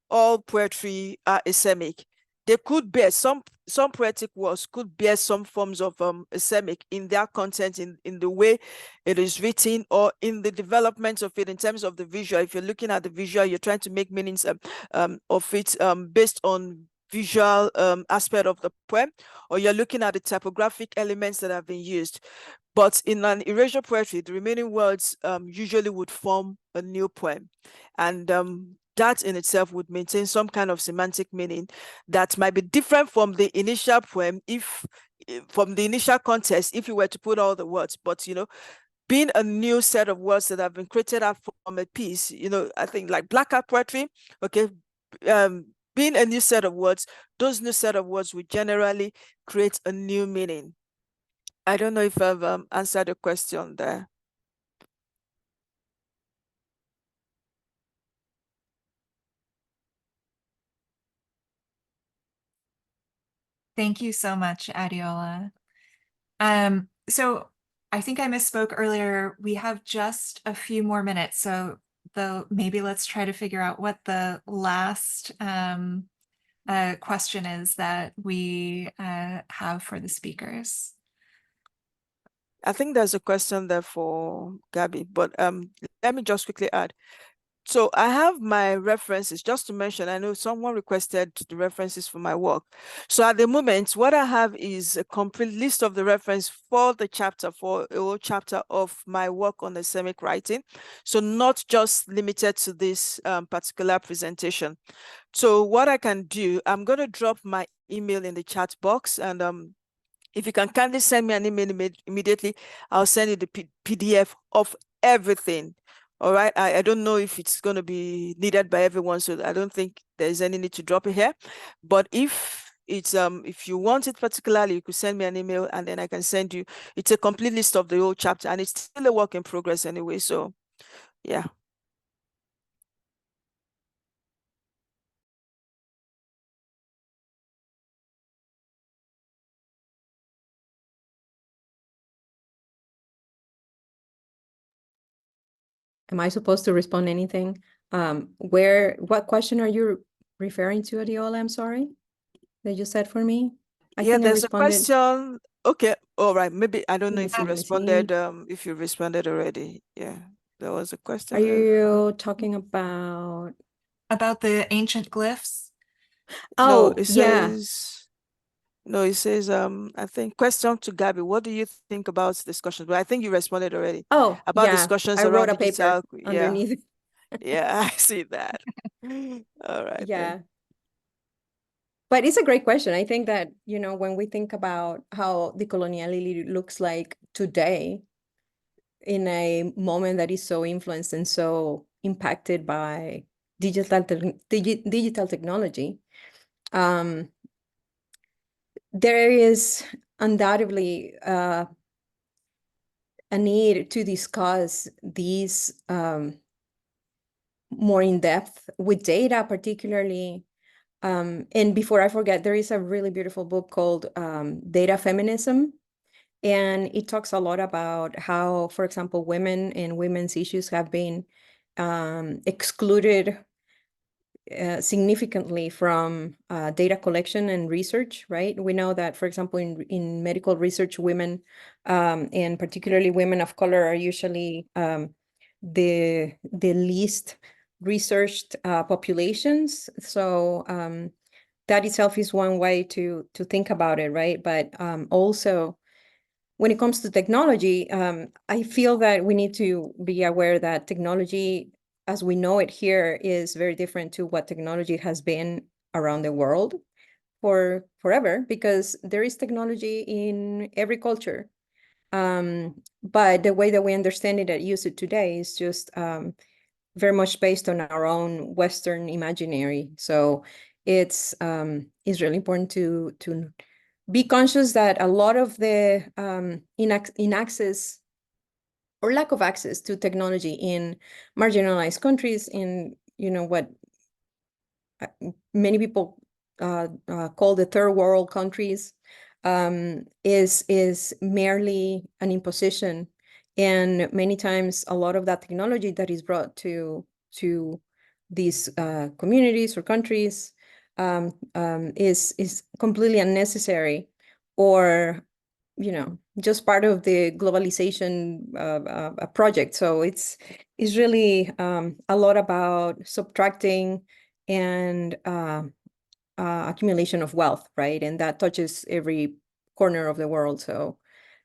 all poetry are Asemic. They could bear some poetic works could bear some forms of Asemic in their content, in the way it is written, or in the development of it in terms of the visual. If you're looking at the visual, you're trying to make meanings of it based on visual aspect of the poem, or you're looking at the typographic elements that have been used. But in an erasure poetry, the remaining words usually would form a new poem. And that in itself would maintain some kind of semantic meaning that might be different from the initial poem, from the initial context, if you were to put all the words. But, being a new set of words that have been created out from a piece, I think like black art poetry, okay, being a new set of words, those new set of words would generally create a new meaning. I don't know if I've answered the question there. Thank you so much, Adeola. So I think I misspoke earlier. We have just a few more minutes, so maybe let's try to figure out what the last question is that we have for the speakers. I think there's a question there for Gabby, but let me just quickly add. So I have my references, just to mention, I know someone requested the references for my work. So at the moment, what I have is a complete list of the reference for the chapter, for a whole chapter of my work on Asemic writing. So not just limited to this particular presentation. So what I can do, I'm going to drop my email in the chat box, and if you can kindly send me an email immediately, I'll send you the PDF of everything. All right. I don't know if it's going to be needed by everyone, so I don't think there's any need to drop it here. But if it's if you want it particularly, you could send me an email, and then I can send you. It's a complete list of the whole chapter, and it's still a work in progress anyway. So yeah. Am I supposed to respond anything? What question are you referring to, Adeola? I'm sorry, that you said for me. I Yeah, think I there's a responded. question. Okay, all right. Maybe I don't know if you Let me see. responded. If you responded already. Yeah, there was a question. Are you talking about the ancient glyphs? No, Oh, it yeah. says no, it says I think question to Gabby. What do you think about discussions? But I think you responded already Oh, about yeah. discussions I wrote around a paper digital. Yeah, underneath. yeah, I see that. All right Yeah. then. But it's a great question. I think that, when we think about how decoloniality looks like today, in a moment that is so influenced and so impacted by digital technology, there is undoubtedly a need to discuss these more in depth with data, particularly. And before I forget, there is a really beautiful book called Data Feminism. And it talks a lot about how, for example, women and women's issues have been excluded significantly from data collection and research, right? We know that, for example, in medical research, women and particularly women of color are usually the least researched populations. So that itself is one way to think about it, right? But also, when it comes to technology, I feel that we need to be aware that technology, as we know it here, is very different to what technology has been around the world for forever, because there is technology in every culture. But the way that we understand it and use it today is just very much based on our own Western imaginary. So it's really important to be conscious that a lot of the inaccess or lack of access to technology in marginalized countries, in what many people call the third world countries, is merely an imposition, and many times a lot of that technology that is brought to these communities or countries is completely unnecessary, or just part of the globalization project. So it's really a lot about subtracting and accumulation of wealth, right? And that touches every corner of the world. So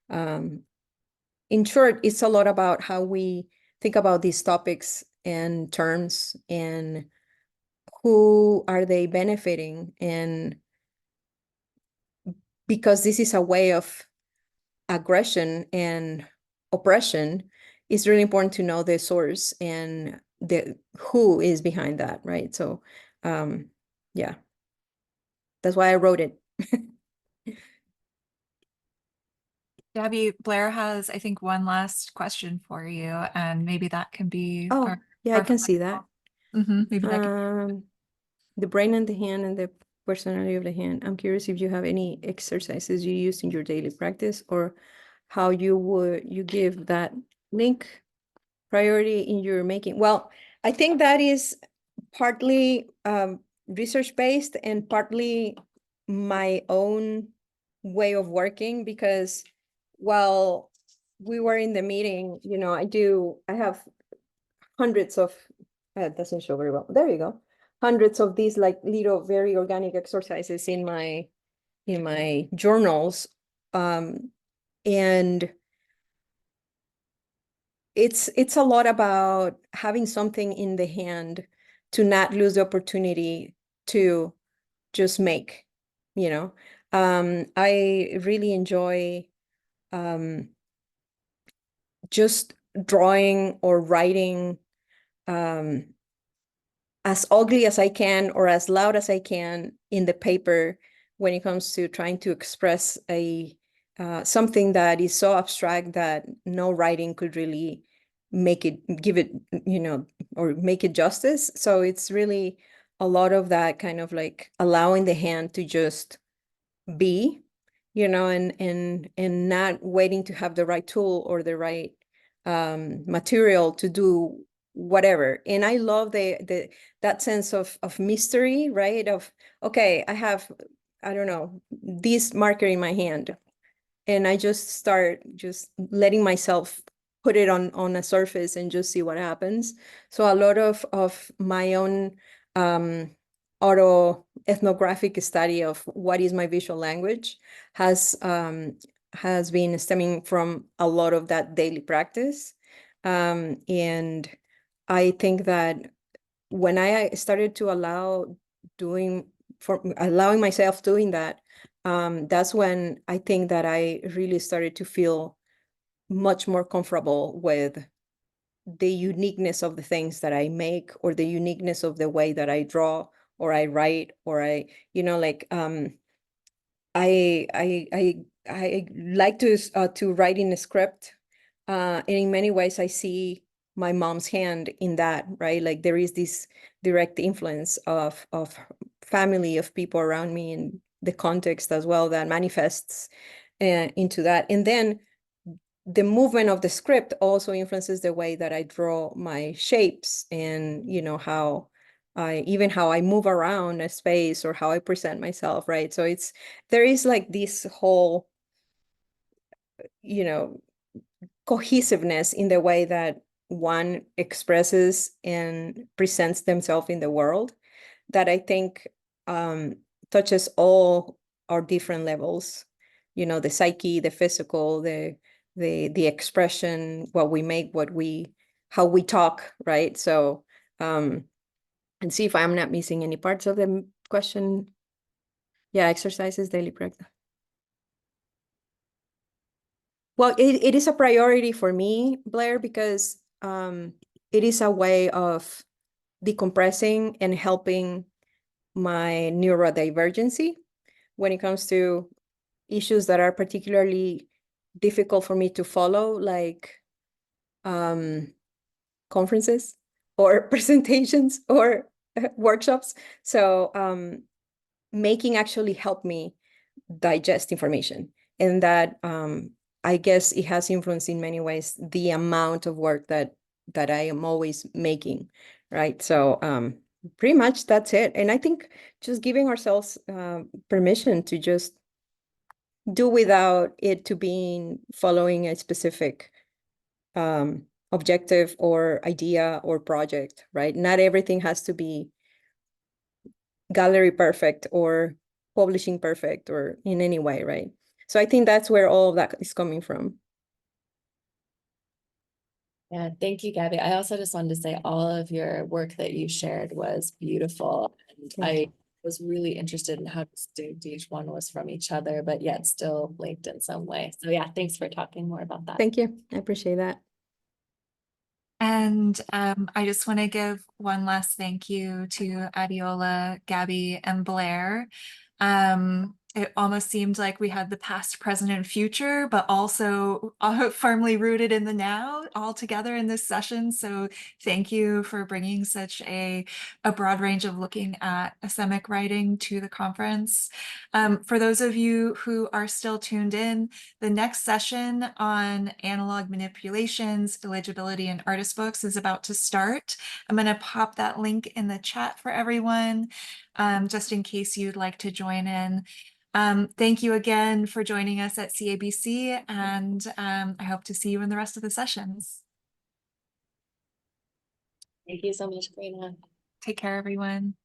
in short, it's a lot about how we think about these topics and terms, and who are they benefiting, and because this is a way of aggression and oppression, it's really important to know the source and the who is behind that, right? So yeah, that's why I wrote it. Gabby, Blair has, I think, one last question for you, and maybe that can be Oh, yeah, I can see that. Maybe that can The brain and the hand and the personality of the hand. I'm curious if you have any exercises you use in your daily practice, or how you give that link priority in your making. Well, I think that is partly research-based and partly my own way of working, because while we were in the meeting, I have hundreds of It doesn't show very well. There you go. Hundreds of these like little very organic exercises in my journals. And it's a lot about having something in the hand to not lose the opportunity to just make, you know. I really enjoy just drawing or writing as ugly as I can or as loud as I can in the paper when it comes to trying to express a something that is so abstract that no writing could really make it, give it, or make it justice. So it's really a lot of that kind of like allowing the hand to just be, and not waiting to have the right tool or the right material to do whatever. And I love that sense of mystery, right? Of, okay, I have, I don't know, this marker in my hand, and I just start just letting myself put it on a surface and just see what happens. So a lot of my own auto-ethnographic study of what is my visual language has been stemming from a lot of that daily practice. And I think that when I started to allowing myself doing that, that's when I think that I really started to feel much more comfortable with the uniqueness of the things that I make, or the uniqueness of the way that I draw or I write, or I like to write in a script, and in many ways I see my mom's hand in that, right? Like there is this direct influence of family, of people around me, and the context as well that manifests into that. And then the movement of the script also influences the way that I draw my shapes, and how I move around a space, or how I present myself, right? So there is like this whole cohesiveness in the way that one expresses and presents themselves in the world that I think touches all our different levels, the psyche, the physical, the expression, what we make, how we talk, right? So and see if I'm not missing any parts of the question. Yeah, exercises, daily practice. Well, it is a priority for me, Blair, because it is a way of decompressing and helping my neurodivergency when it comes to issues that are particularly difficult for me to follow, like conferences or presentations or workshops. So making actually helped me digest information, and that I guess it has influenced in many ways the amount of work that I am always making, right? So pretty much that's it. And I think just giving ourselves permission to just do without it to being following a specific objective or idea or project, right? Not everything has to be gallery perfect or publishing perfect or in any way, right? So I think that's where all of that is coming from. Yeah, thank you, Gabby. I also just wanted to say all of your work that you shared was beautiful. And I was really interested in how distinct each one was from each other, but yet still linked in some way. So yeah, thanks for talking more about that. Thank you. I appreciate that. And I just want to give one last thank you to Adeola, Gabby, and Blair. It almost seemed like we had the past, present, and future, but also firmly rooted in the now, all together in this session. So thank you for bringing such a broad range of looking at Asemic writing to the conference. For those of you who are still tuned in, the next session on analog manipulations, illegibility, and artist books is about to start. I'm going to pop that link in the chat for everyone, just in case you'd like to join in. Thank you again for joining us at CABC, and I hope to see you in the rest of the sessions. Thank you so much, Karina. Take care, everyone.